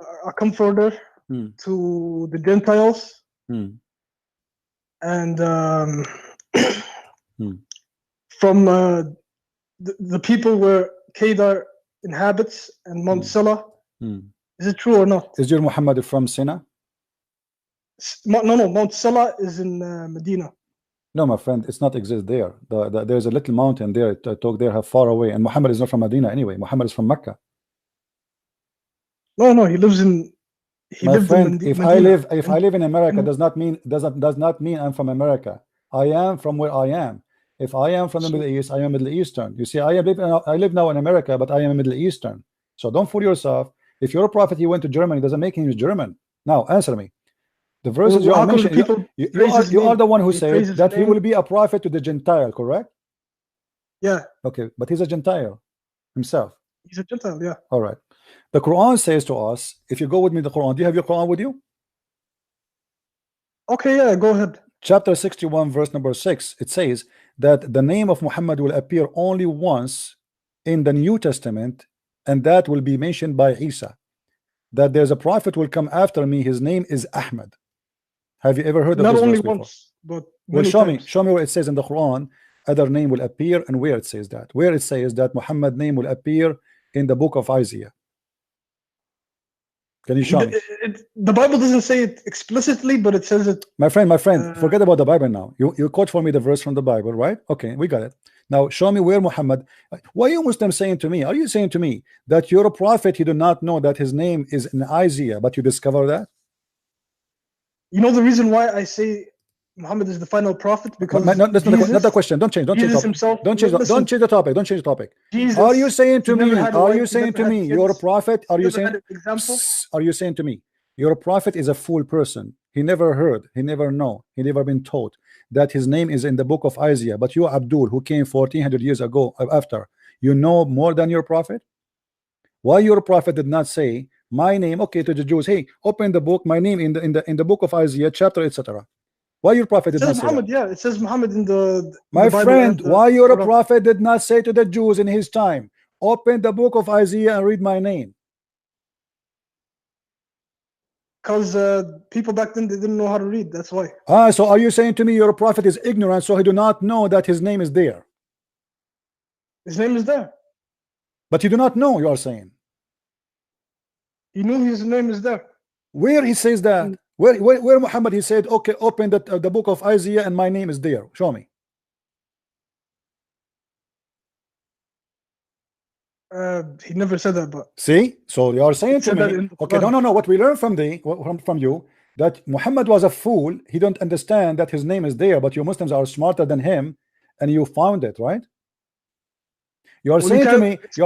the Gentiles. And from the people where Kedar inhabits and Mount Sela. Is it true or not? Is your Muhammad from Sina? No, Mount Sela is in Medina. No, my friend, it's not exist there. There's a little mountain there. I talk there, far away, and Muhammad is not from Medina anyway. Muhammad is from Mecca. No, he lives in. My friend, if I live in America, does not mean I'm from America. I am from where I am. If I am from the Middle East, I am Middle Eastern. You see, I live now in America, but I am a Middle Eastern. So don't fool yourself. If you're a prophet, you went to Germany, doesn't make him German. Now answer me. The verses you are mentioning, you are the one who said that he will be a prophet to the Gentile, correct? Yeah. Okay, but he's a Gentile himself. He's a Gentile, yeah. All right. The Quran says to us, if you go with me, the Quran, do you have your Quran with you? Okay, yeah, go ahead. Chapter 61, verse number 6, it says that the name of Muhammad will appear only once in the New Testament, and that will be mentioned by Isa. That there's a prophet will come after me, his name is Ahmad. Have you ever heard of this? Not only once, but well, show me where it says in the Quran other name will appear, and where it says that. Where it says that Muhammad name will appear in the book of Isaiah. Can you show me? The Bible doesn't say it explicitly, but it says it. My friend, forget about the Bible now. You quote for me the verse from the Bible, right? Okay, we got it. Now show me where Muhammad. Why are you Muslims saying to me? Are you saying to me that you're a prophet, you do not know that his name is in Isaiah, but you discover that? You know the reason why I say Muhammad is the final prophet? Because not the question. Don't change. Don't change the topic. Don't change the topic. Jesus, are you saying to me? You're a prophet? Are you saying to me you're a prophet is a fool person? He never heard. He never know. He never been taught that his name is in the book of Isaiah. But you, Abdul, who came 1400 years ago after, you know more than your prophet. Why your prophet did not say my name? Okay, to the Jews, hey, open the book. My name in the book of Isaiah, chapter, etc. Why your prophet did not say Muhammad, that? yeah, it says Muhammad in the my friend. Why your prophet did not say to the Jews in his time, open the book of Isaiah and read my name? Because people back then, they didn't know how to read. That's why. So are you saying to me your prophet is ignorant, so he do not know that his name is there? His name is there. But you do not know, you are saying. He knew his name is there. Where he says that? Where Muhammad he said, okay, open the book of Isaiah and my name is there? Show me. He never said that, but see, so you are saying to me, okay, no, what we learn from you, that Muhammad was a fool. He don't understand that his name is there, but you Muslims are smarter than him, and you found it, right? You are saying to me, you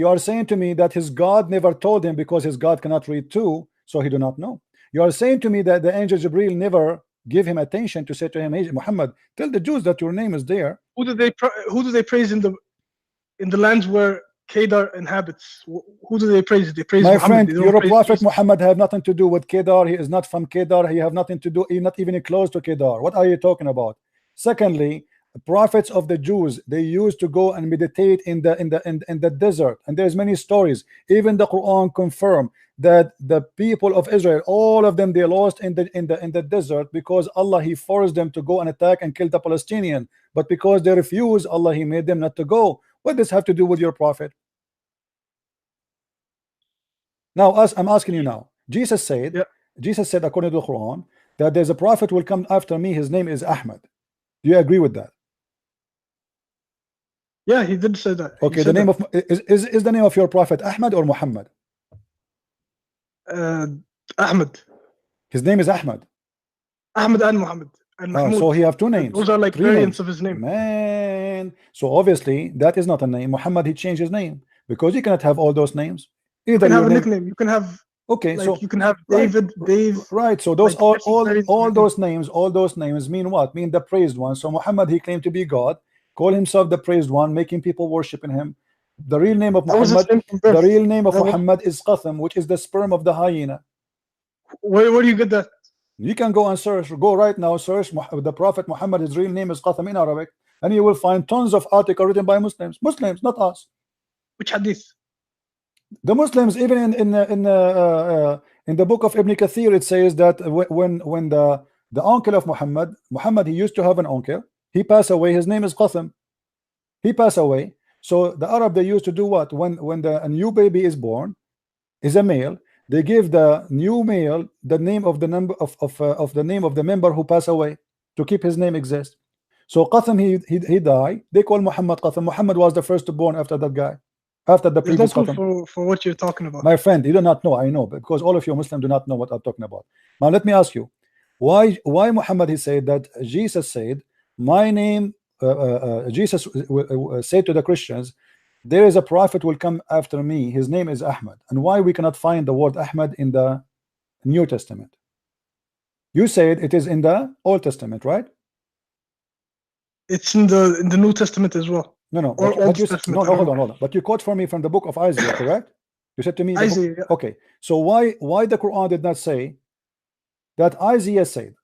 are saying to me that his God never told him because his God cannot read too, so he do not know. You are saying to me that the angel Jibril never give him attention to say to him, hey, Muhammad, tell the Jews that your name is there. Who do they praise in the lands where Kedar inhabits? Who do they praise? They praise my Muhammad. friend. Your prophet Muhammad have nothing to do with Kedar. He is not from Kedar. He have nothing to do. He's not even close to Kedar. What are you talking about? Secondly, prophets of the Jews, they used to go and meditate in the desert, and there's many stories. Even the Quran confirm that the people of Israel, all of them, they lost in the desert because Allah he forced them to go and attack and kill the Palestinian, but because they refused, Allah he made them not to go. What does this have to do with your prophet? Now, I'm asking you now. Jesus said according to the Quran that there's a prophet will come after me. His name is Ahmad. Do you agree with that? Yeah, he did say that. Okay, the name of is the name of your prophet Ahmad or Muhammad? Ahmad. His name is Ahmad. Ahmad and Muhammad. And so he have two names. Those are like variants of his name. Man, so obviously that is not a name. Muhammad he changed his name because you cannot have all those names. Either you can have a nickname. You can have so you can have David, Dave. Right. So those all those names mean what? Mean the praised one. So Muhammad he claimed to be God, call himself the praised one, making people worshiping him. The real name of Muhammad, Muhammad is Qatham, which is the sperm of the hyena. Where do you get that? You can go and search. Go right now, search the Prophet Muhammad. His real name is Qatham in Arabic, and you will find tons of articles written by Muslims, not us. Which hadith? The Muslims, even in the book of Ibn Kathir, it says that when the uncle of Muhammad, he used to have an uncle. He passed away. His name is Qatham. He passed away. So the Arab, they used to do what? When a new baby is born, is a male, they give the new male the name of the number of the name of the member who passed away to keep his name exist. So Qatham he died. They call Muhammad Qatham. Muhammad was the first born after that guy. After the previous Qatham. For what you're talking about. My friend, you do not know. I know, because all of you Muslims do not know what I'm talking about. Now let me ask you, why Muhammad he said that Jesus said, my name, Jesus said to the Christians, there is a prophet will come after me, his name is Ahmad. And why we cannot find the word Ahmad in the New Testament? You said it is in the Old Testament, right? It's in the New Testament as well. No, but you said, no, hold on. But you quote for me from the book of Isaiah, correct? You said to me Isaiah, yeah. Okay, so why the Quran did not say that Isaiah said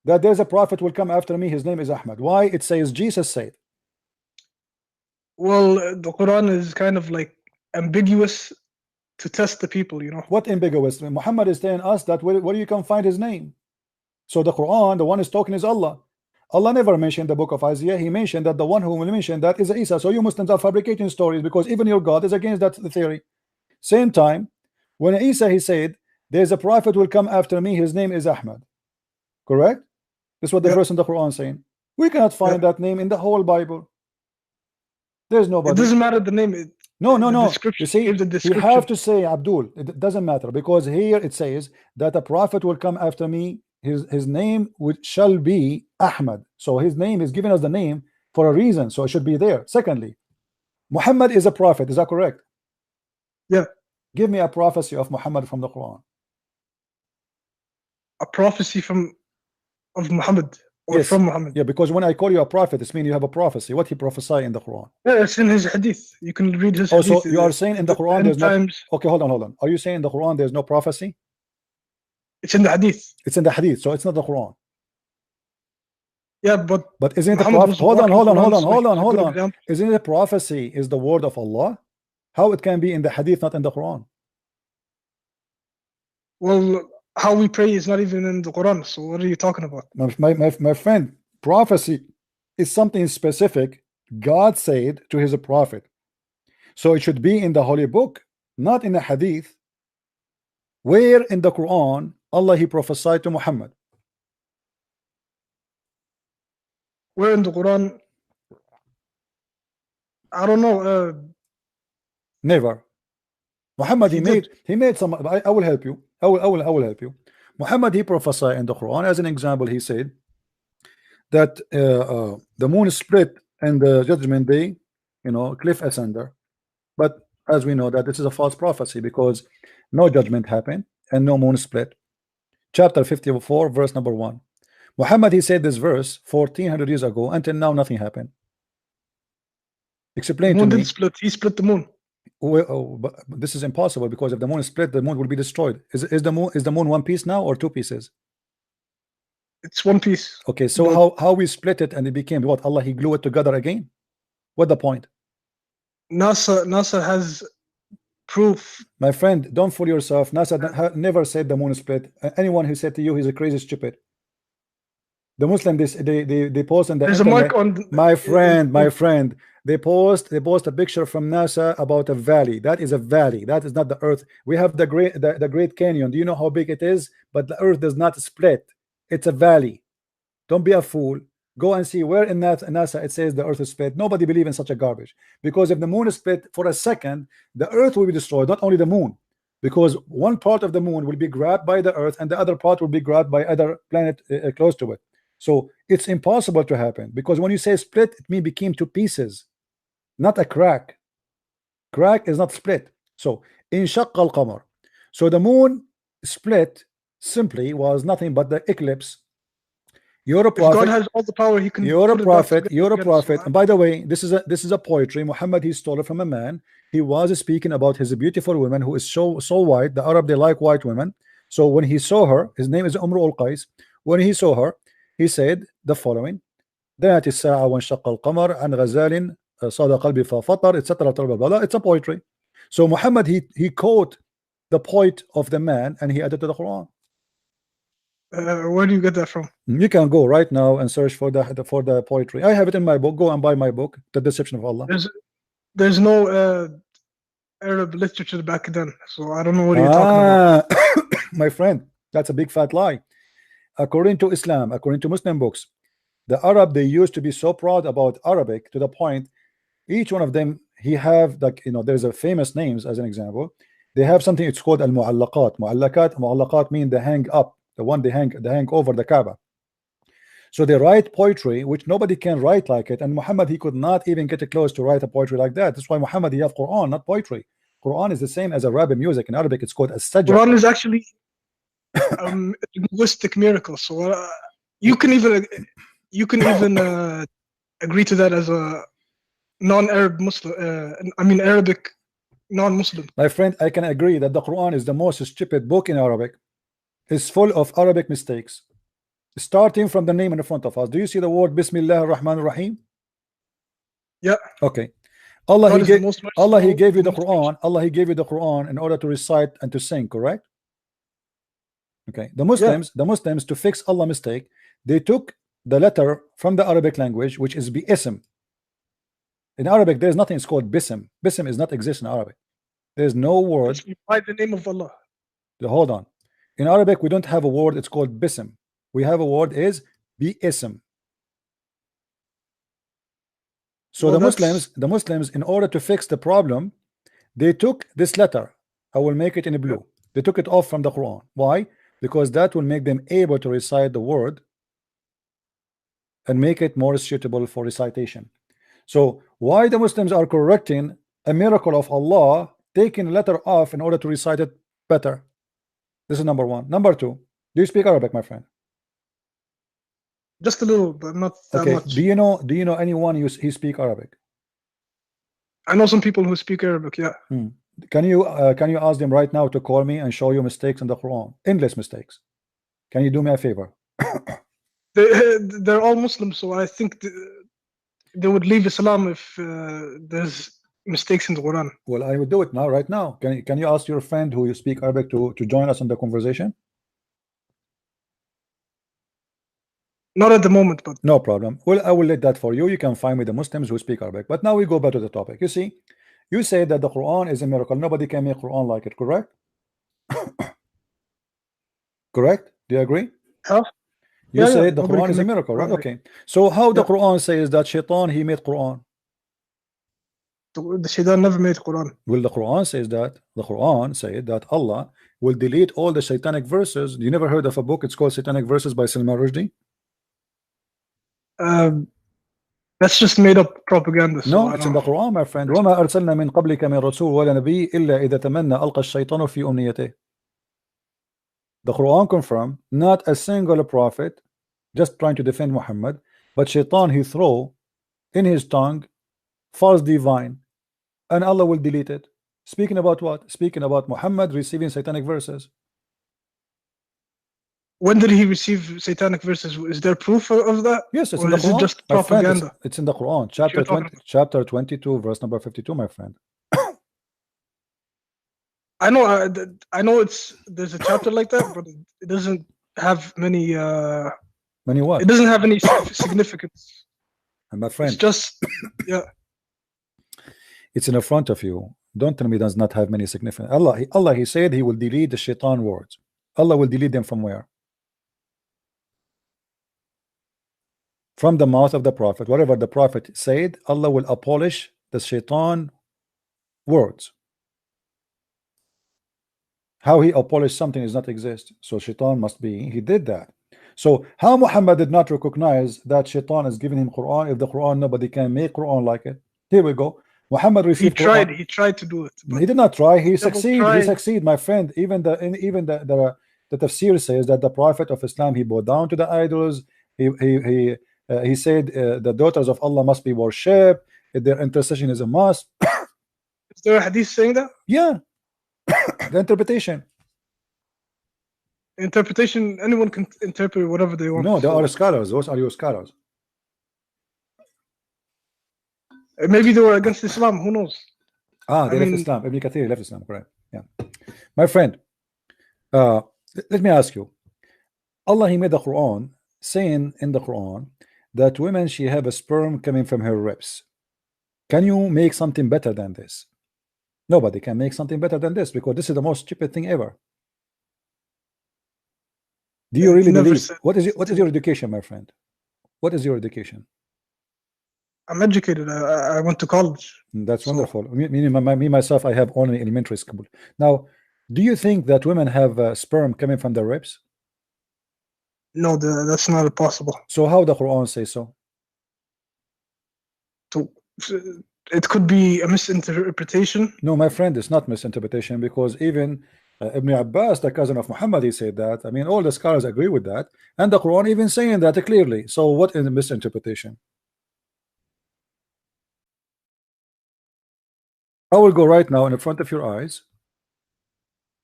that there's a prophet will come after me, his name is Ahmad? Why it says Jesus said? Well, the Quran is kind of like ambiguous to test the people, you know. What ambiguous? Muhammad is telling us that where you can find his name. So the Quran, the one is talking is Allah. Allah never mentioned the book of Isaiah. He mentioned that the one who will mention that is Isa. So you Muslims are fabricating stories because even your God is against that theory. Same time, when Isa he said, there's a prophet will come after me, his name is Ahmad. Correct? This is what the verse in the Quran saying. We cannot find that name in the whole Bible. There's nobody. It doesn't matter the name. No. You see, you have to say Abdul. It doesn't matter, because here it says that a prophet will come after me. His name shall be Ahmad. So his name is giving us the name for a reason. So it should be there. Secondly, Muhammad is a prophet. Is that correct? Yeah. Give me a prophecy of Muhammad from the Quran. A prophecy of Muhammad. Or yes. From Muhammad. Yeah, because when I call you a prophet, it means you have a prophecy. What he prophesied in the Quran? Yeah, it's in his hadith. You can read his hadith. So you are saying in the Quran there's no... Okay, hold on. Are you saying in the Quran there's no prophecy? It's in the hadith. It's in the hadith, so it's not the Quran. Yeah, but isn't it a prophecy? Hold on. Isn't it a prophecy is the word of Allah? How it can be in the hadith, not in the Quran? Well, how we pray is not even in the Quran. So what are you talking about? My friend, prophecy is something specific God said to his prophet. So it should be in the holy book, not in the hadith. Where in the Quran Allah he prophesied to Muhammad? Where in the Quran? I don't know. Never. Muhammad he made some. I will help you. I will help you. Muhammad he prophesied in the Quran. As an example, he said that the moon split and the judgment day, cliff asunder. But as we know that this is a false prophecy, because no judgment happened and no moon split. Chapter 54 verse number 1. Muhammad he said this verse 1400 years ago. Until now nothing happened. Explain to me. Didn't split. He split the moon. But this is impossible, because if the moon is split, the moon will be destroyed. Is the moon one piece now or two pieces? It's one piece. Okay, so how we split it and it became what? Allah he glue it together again? What the point? NASA has proof. My friend, don't fool yourself. NASA never said the moon split. Anyone who said to you he's a crazy stupid. The Muslim they post on the There's internet. A mark on my friend. They post a picture from NASA about a valley. That is a valley. That is not the earth. We have the Great Canyon. Do you know how big it is? But the earth does not split. It's a valley. Don't be a fool. Go and see where in NASA it says the earth is split. Nobody believes in such a garbage. Because if the moon is split for a second, the earth will be destroyed, not only the moon. Because one part of the moon will be grabbed by the earth and the other part will be grabbed by other planet close to it. So it's impossible to happen, because when you say split, it means became two pieces, not a crack. Crack is not split. So in shaqqa al-qamar, so the moon split simply was nothing but the eclipse. You're a prophet. God has all the power. He can. You're a prophet. You're a prophet. And by the way, this is a poetry. Muhammad he stole it from a man. He was speaking about his beautiful woman who is so white. The Arab they like white women. So when he saw her, his name is Umru al-Qais. When he saw her, he said the following: "That is الساعة وانشق القمر عن غزال صاد قلبي ففطر," etc. It's a poetry. So Muhammad he quote the poet of the man and he added to the Quran. Where do you get that from? You can go right now and search for the poetry. I have it in my book. Go and buy my book, The Deception of Allah. There's no Arab literature back then, so I don't know what you're talking about. My friend, that's a big fat lie. According to Islam, according to Muslim books, the Arab they used to be so proud about Arabic to the point each one of them he have there's a famous names. As an example, they have something, it's called al-mu'allaqat. Mu'allaqat mean the hang up, the one they hang over the Kaaba. So they write poetry which nobody can write like it, and Muhammad he could not even get close to write a poetry like that. That's why Muhammad he have Quran, not poetry. Quran is the same as Arabic music. In Arabic it's called as-sajr. Quran is actually a linguistic miracle. So you can even agree to that as a non-Arab Muslim. Arabic non-Muslim. My friend, I can agree that the Quran is the most stupid book in Arabic. It's full of Arabic mistakes, starting from the name in the front of us. Do you see the word Bismillah ar-Rahman ar-Rahim? Yeah. Okay. Allah he gave you the Quran. Allah he gave you the Quran in order to recite and to sing, correct? Okay. The Muslims to fix Allah mistake, they took the letter from the Arabic language, which is bi-ism. In Arabic there's nothing, it's called bism. Bism is not exist in Arabic. There's no word by the name of Allah. Hold on. In Arabic we don't have a word, it's called bism. We have a word is bi-ism. So the Muslims in order to fix the problem, they took this letter. I will make it in blue. They took it off from the Quran. Why? Because that will make them able to recite the word and make it more suitable for recitation. So why the Muslims are correcting a miracle of Allah, taking a letter off in order to recite it better? This is number one. Number two, do you speak Arabic, my friend? Just a little, but not that much. Do you know anyone who speak Arabic? I know some people who speak Arabic, yeah. Can you ask them right now to call me and show you mistakes in the Quran, endless mistakes? Can you do me a favor? They're all Muslims, so I think they would leave Islam if there's mistakes in the Quran. Well, I would do it now, right now. Can you ask your friend who you speak Arabic to join us in the conversation? Not at the moment, but no problem. Well, I will let that for you. You can find me the Muslims who speak Arabic. But now we go back to the topic. You see, you say that the Quran is a miracle. Nobody can make Quran like it, correct? Correct? Do you agree? Huh? You Yeah, said the nobody Quran can is a make miracle, right? Quran. Okay. So how the Yeah. Quran says that Shaitan, he made Quran? The Shaitan never made Quran. Well, the Quran says that. The Quran said that Allah will delete all the satanic verses. You never heard of a book? It's called Satanic Verses by Salman Rushdie? That's just made up propaganda. So No, I it's don't in the know. Quran, my friend. وما أرسلنا من قبلك من رسول ولا نبي إلا إذا تمنى ألقى الشيطان في أمنيته. The Quran confirmed not a single prophet just trying to defend Muhammad, but Shaitan he throw in his tongue false divine, and Allah will delete it. Speaking about what? Speaking about Muhammad receiving satanic verses. When did he receive satanic verses? Is there proof of that? Yes, it's or in the is Quran. it just My friend, propaganda? it's in the Quran, chapter 22, verse number 52, my friend. I know there's a chapter like that, but it doesn't have many. Many what? It doesn't have any significance. And my friend, It's just yeah. it's in front of you. Don't tell me it does not have many significance. Allah, he said he will delete the shaitan words. Allah will delete them from where? From the mouth of the prophet. Whatever the prophet said, Allah will abolish the shaitan words. How he abolished something does not exist. So shaitan must be, he did that. So how Muhammad did not recognize that shaitan is giving him Quran? If the Quran, nobody can make Quran like it. Here we go. Muhammad received Quran. He tried to do it. He did not try. He succeeded. tried. He succeeded, my friend. Even the tafsir says that the Prophet of Islam, he bowed down to the idols. He said the daughters of Allah must be worshipped. Their intercession is a must. Is there a hadith saying that? Yeah. The interpretation. Interpretation. Anyone can interpret whatever they want. No, there are scholars. Those are your scholars. Maybe they were against Islam. Who knows? They left Islam. Ibn Kathir left Islam. Correct. Yeah. My friend, let me ask you. Allah, he made the Quran saying in the Quran that women, she have a sperm coming from her ribs. Can you make something better than this? Nobody can make something better than this, because this is the most stupid thing ever. Do you really believe? What is your education, my friend? What is your education? I'm educated. I went to college. That's wonderful. Me myself, I have only elementary school. Now, do you think that women have sperm coming from their ribs? No, that's not possible. So how the Quran say so? It could be a misinterpretation. No, my friend, it's not misinterpretation, because even Ibn Abbas, the cousin of Muhammad, he said that. I mean, all the scholars agree with that, and the Quran even saying that clearly. So what is the misinterpretation? I will go right now in front of your eyes.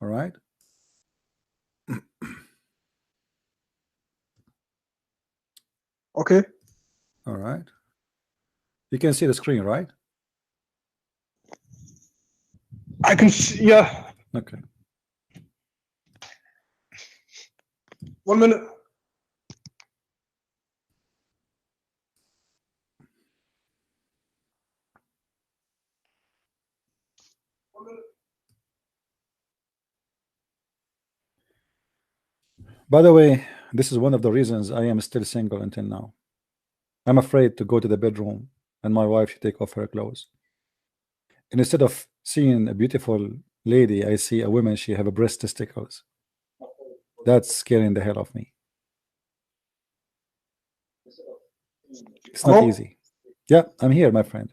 All right. Okay. All right. You can see the screen, right? I can see, yeah. Okay. 1 minute. By the way, this is one of the reasons I am still single until now. I'm afraid to go to the bedroom and my wife should take off her clothes. And instead of seeing a beautiful lady, I see a woman, she have a breast testicles. That's scaring the hell of me. It's not easy. Yeah, I'm here, my friend.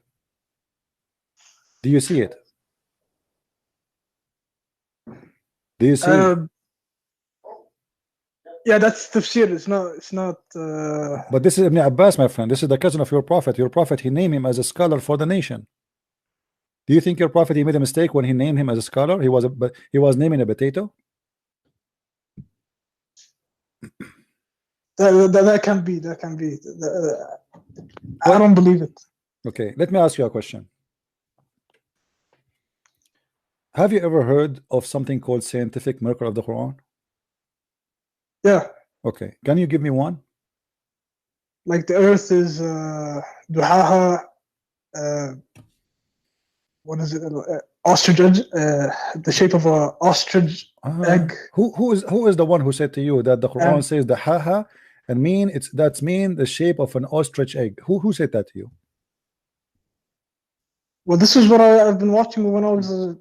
Do you see it? Do you see it? Yeah, that's tafsir. It's not. But this is Ibn Abbas, my friend. This is the cousin of your prophet. Your prophet, he named him as a scholar for the nation. Do you think your prophet, he made a mistake when he named him as a scholar? He was naming a potato. That can be. That can be. I don't believe it. Okay, let me ask you a question. Have you ever heard of something called scientific miracle of the Quran? Yeah. Okay, can you give me one? Like the earth is duhaha. What is it? ostrich egg, the shape of a ostrich egg. Who is the one who said to you that the Quran says the haha and that's mean the shape of an ostrich egg? Who said that to you? Well, this is what I've been watching when I was a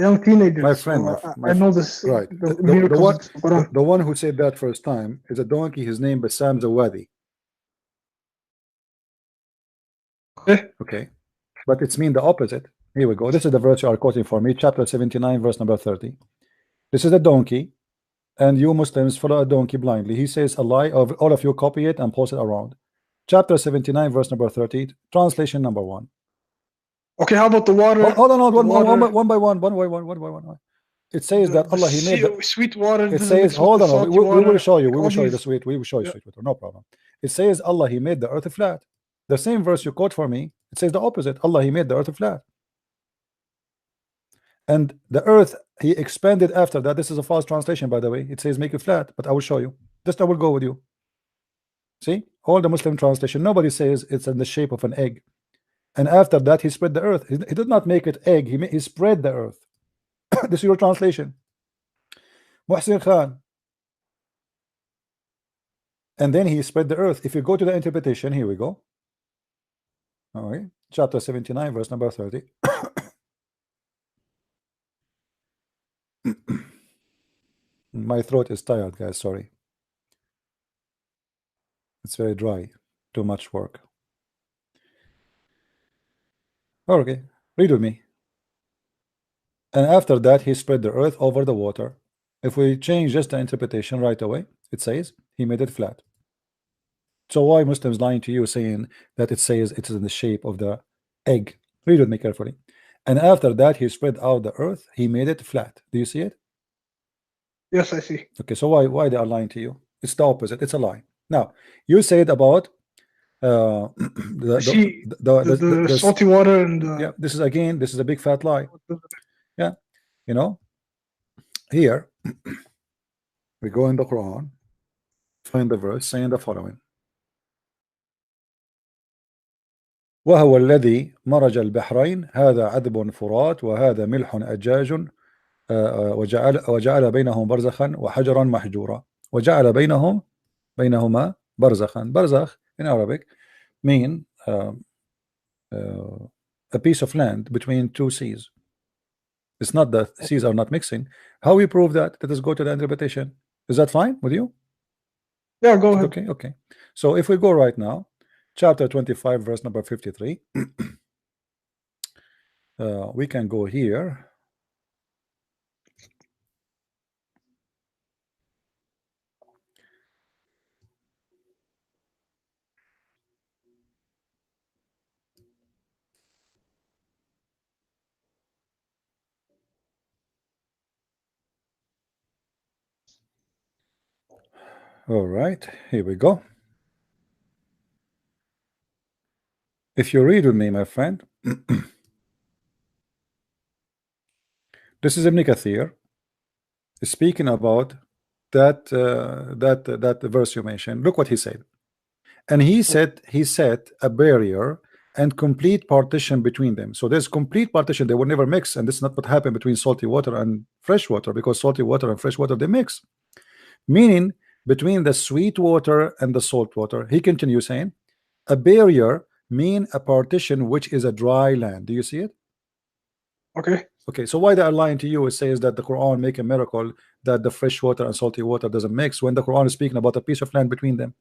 young teenager. My friend, so I know this. Right. The one who said that first time is a donkey. His name is Sam Zawadi. Okay. But it's mean the opposite. Here we go. This is the verse you are quoting for me, chapter 79, verse number 30. This is a donkey, and you Muslims follow a donkey blindly. He says a lie. Of all of you copy it and post it around. Chapter 79, verse number 30, translation number 1. Okay, how about the water? Hold on, one by one. It says that Allah He made the sweet water. It says, hold on, we will show you. We will show you the sweet. We will show you sweet water. No problem. It says Allah He made the earth flat. The same verse you quote for me, it says the opposite. Allah He made the earth flat. And the earth He expanded after that. This is a false translation, by the way. It says make it flat, but I will show you. Just I will go with you. See, all the Muslim translation, nobody says it's in the shape of an egg. And after that, He spread the earth. He did not make it egg. He spread the earth. This is your translation, Muhsin Khan. And then He spread the earth. If you go to the interpretation, here we go. All right, chapter 79, verse number 30. My throat is tired, guys. Sorry, it's very dry. Too much work. Okay, read with me. And after that, He spread the earth over the water. If we change just the interpretation right away, it says He made it flat. So why Muslims lying to you saying that it says it is in the shape of the egg? Read with me carefully. And after that, He spread out the earth. He made it flat. Do you see it? Yes, I see. Okay, so why they are lying to you? It's the opposite. It's a lie. Now you said about the salty water and yeah. This is a big fat lie. Yeah, you know. Here we go in the Quran, find the verse saying the following. وهو الذي مرج البحرين هذا عذب فرات وهذا ملح أجاج وجعل بينهم برزخا وحجرا محجورا وجعل بينهما برزخا. Barzakh in Arabic mean a piece of land between two seas. It's not that seas are not mixing. How we prove that? Let us go to the interpretation. Is that fine with you? Yeah, go ahead. Okay. So if we go right now, chapter 25, verse number 53, we can go here. All right, here we go. If you read with me, my friend, this is Ibn Kathir speaking about that verse you mentioned. Look what he said. And he set a barrier and complete partition between them. So there's complete partition. They will never mix, and this is not what happened between salty water and fresh water, because salty water and fresh water, they mix. Meaning between the sweet water and the salt water. He continues saying, a barrier mean a partition which is a dry land. Do you see it? Okay, so why they are lying to you? It says that the Quran make a miracle that the fresh water and salty water doesn't mix, when the Quran is speaking about a piece of land between them.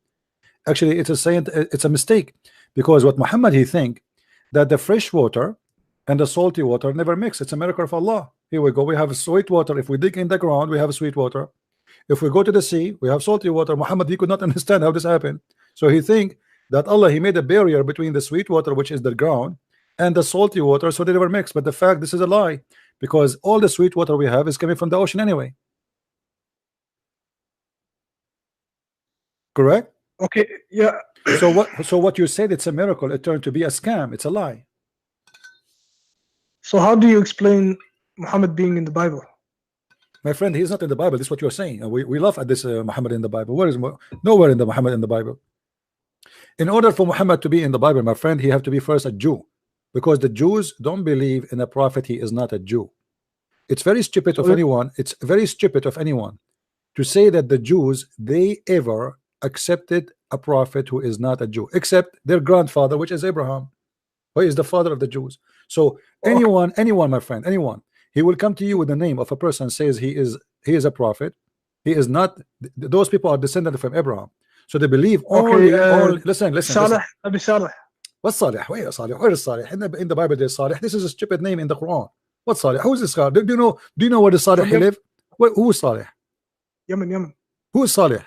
Actually, it's a mistake, because what Muhammad he think that the fresh water and the salty water never mix. It's a miracle of Allah. Here we go. We have sweet water. If we dig in the ground, we have sweet water. If we go to the sea, we have salty water. Muhammad he could not understand how this happened, so he think that Allah he made a barrier between the sweet water, which is the ground, and the salty water, so they never mix. But the fact, this is a lie, because all the sweet water we have is coming from the ocean anyway. Correct? Okay, yeah. So what you said, it's a miracle, it turned to be a scam. It's a lie. So how do you explain Muhammad being in the Bible? My friend, he's not in the Bible. This is what you're saying. We laugh at this Muhammad in the Bible. Where is nowhere in the Muhammad in the Bible? In order for Muhammad to be in the Bible, my friend, he have to be first a Jew. because the Jews don't believe in a prophet. He is not a Jew. It's very stupid of anyone. It's very stupid of anyone to say that the Jews, they ever accepted a prophet who is not a Jew, except their grandfather, which is Abraham, who is the father of the Jews. So anyone, my friend, anyone, he will come to you with the name of a person, says he is a prophet. He is not. Those people are descended from Abraham, so they believe only. Listen. Salih, Abi Salih. What's Salih? Where is Salih? Where is Salih? In the Bible, there's Salih. This is a stupid name in the Quran. What's Salih? Who is this guy? Do you know where the Salih live? Who is Salih? Yemen. Who is Salih?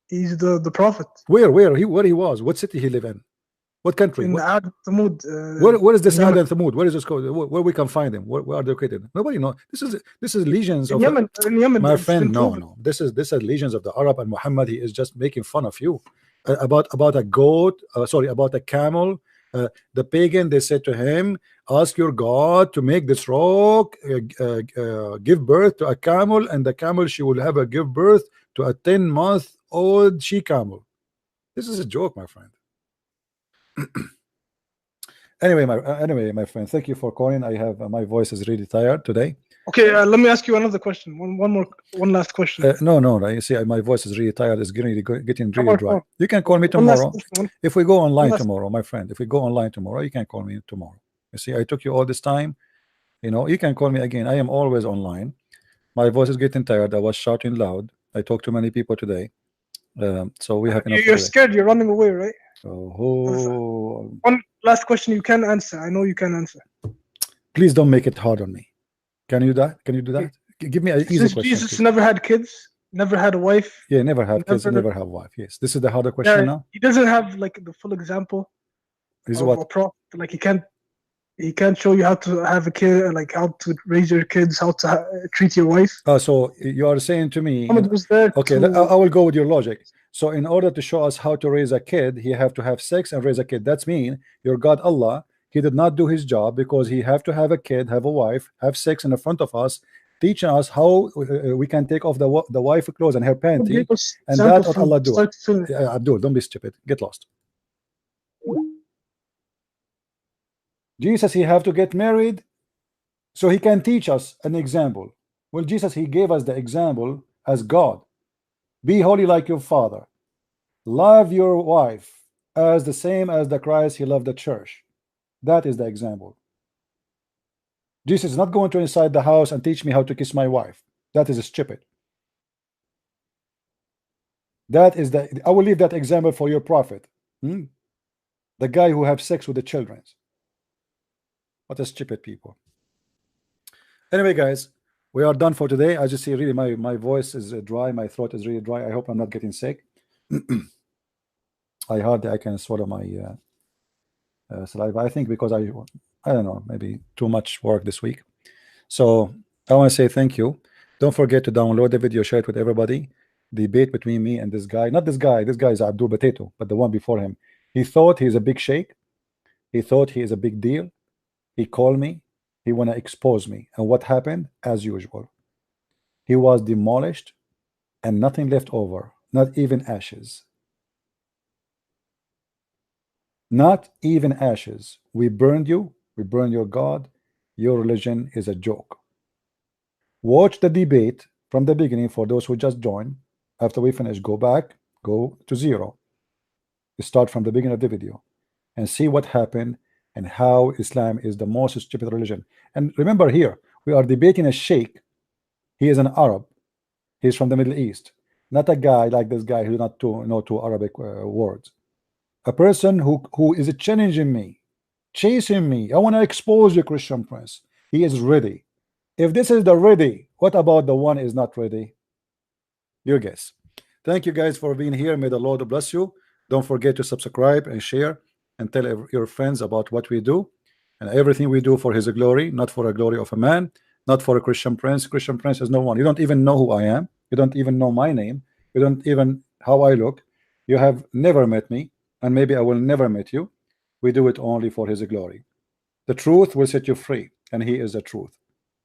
He's the prophet. Where he was? What city he live in? What country? In Ad Thamud. Where is this Ad and Thamud? Where is this called? Where we can find them? Where are they located? Nobody knows. This is legions of Yemen. In Yemen, my friend. No. This is legions of the Arab, and Muhammad, he is just making fun of you about a goat. About a camel. The pagan, they said to him, ask your God to make this rock give birth to a camel, and the camel, she will have a give birth to a 10-month-old she camel. This is a joke, my friend. Anyway, my friend, thank you for calling. I have my voice is really tired today. Okay, let me ask you another question. One last question. No. You see, my voice is really tired. It's getting really dry. You can call me tomorrow. If we go online tomorrow, my friend, if we go online tomorrow, you can call me tomorrow. You see, I took you all this time. You can call me again. I am always online. My voice is getting tired. I was shouting loud. I talked to many people today. So we have enough. You're scared. You're running away, right? Oh. One last question you can answer. I know you can answer. Please don't make it hard on me. Can you do that? Give me an easy question. Jesus please. never had kids, never had a wife. Yeah, never have kids, never have wife. Yes, this is the harder question now. He doesn't have like the full example of a prophet. Like he can't show you how to have a kid, like how to raise your kids, how to treat your wife. So you are saying to me, Muhammad was there. Okay, I will go with your logic. So in order to show us how to raise a kid, he have to have sex and raise a kid. That's mean your God Allah, he did not do his job, because he have to have a kid, have a wife, have sex in the front of us, teaching us how we can take off the wife clothes and her panty, and that's what Allah do. Abdul, don't be stupid. Get lost. Jesus, he have to get married so he can teach us an example. Well, Jesus, he gave us the example as God. Be holy like your father. Love your wife as the same as the Christ he loved the church. That is the example. Jesus is not going to inside the house and teach me how to kiss my wife. That is stupid. That is I will leave that example for your prophet. The guy who have sex with the children. What a stupid people. Anyway, guys, we are done for today. As you see, really my voice is dry, my throat is really dry. I hope I'm not getting sick. I can swallow my saliva. I think because I don't know, maybe too much work this week. So I want to say thank you. Don't forget to download the video, share it with everybody. Debate between me and this guy. Not this guy. This guy is Abdul Potato, but the one before him. He thought he's a big sheikh. He thought he is a big deal. He called me. He want to expose me. And what happened? As usual, he was demolished and nothing left over. Not even ashes. Not even ashes. We burned you. We burned your God. Your religion is a joke. Watch the debate from the beginning for those who just joined. After we finish, go back, go to 0. You start from the beginning of the video and see what happened and how Islam is the most stupid religion. And remember, here we are debating a sheikh. He is an Arab. He's from the Middle East, not a guy like this guy who not know two Arabic words. A person who is challenging me, chasing me. I want to expose you, Christian Prince. He is ready. If this is the ready, what about the one is not ready? You guess. Thank you guys for being here. May the Lord bless you. Don't forget to subscribe and share and tell your friends about what we do and everything we do for his glory, not for the glory of a man, not for a Christian Prince. Christian Prince is no one. You don't even know who I am. You don't even know my name. You don't even how I look. You have never met me, and maybe I will never meet you. We do it only for his glory. The truth will set you free, and he is the truth.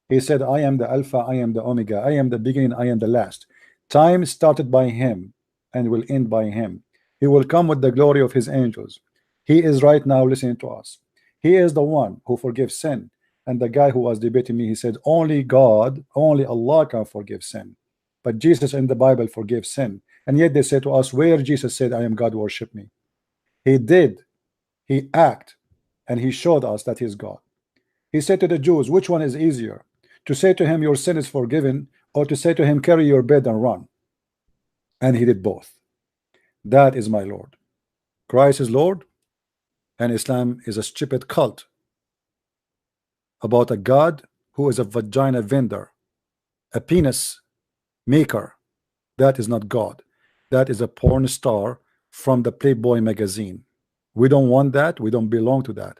He said, I am the Alpha, I am the Omega, I am the beginning, I am the last. Time started by him and will end by him. He will come with the glory of his angels. He is right now listening to us. He is the one who forgives sin. And the guy who was debating me, he said only God, only Allah can forgive sin, but Jesus in the Bible forgives sin. And yet they say to us, where Jesus said I am God, worship me. He did. He acted, and he showed us that he is God. He said to the Jews, which one is easier, to say to him your sin is forgiven, or to say to him carry your bed and run? And he did both. That is my Lord. Christ is Lord, and Islam is a stupid cult about a God who is a vagina vendor, a penis maker. That is not God. That is a porn star from the Playboy magazine. We don't want that. We don't belong to that.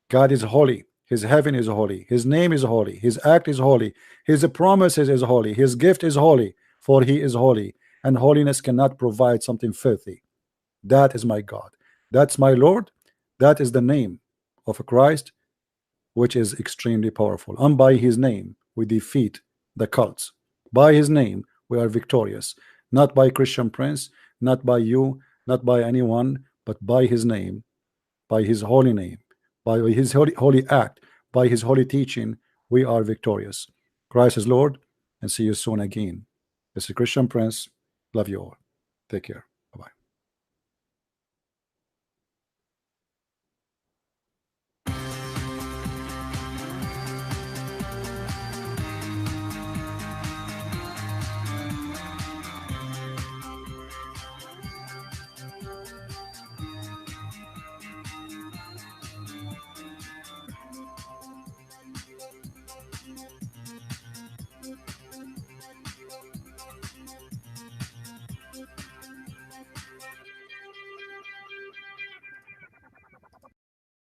God is holy. His heaven is holy. His name is holy. His act is holy. His promises is holy. His gift is holy, for he is holy, and holiness cannot provide something filthy. That is my God. That's my Lord. That is the name of Christ, which is extremely powerful. And by his name we defeat the cults. By his name we are victorious, not by Christian Prince, not by you, not by anyone, but by his name, by his holy name, by his holy act, by his holy teaching. We are victorious. Christ is Lord, and see you soon again. This is Christian Prince. Love you all. Take care.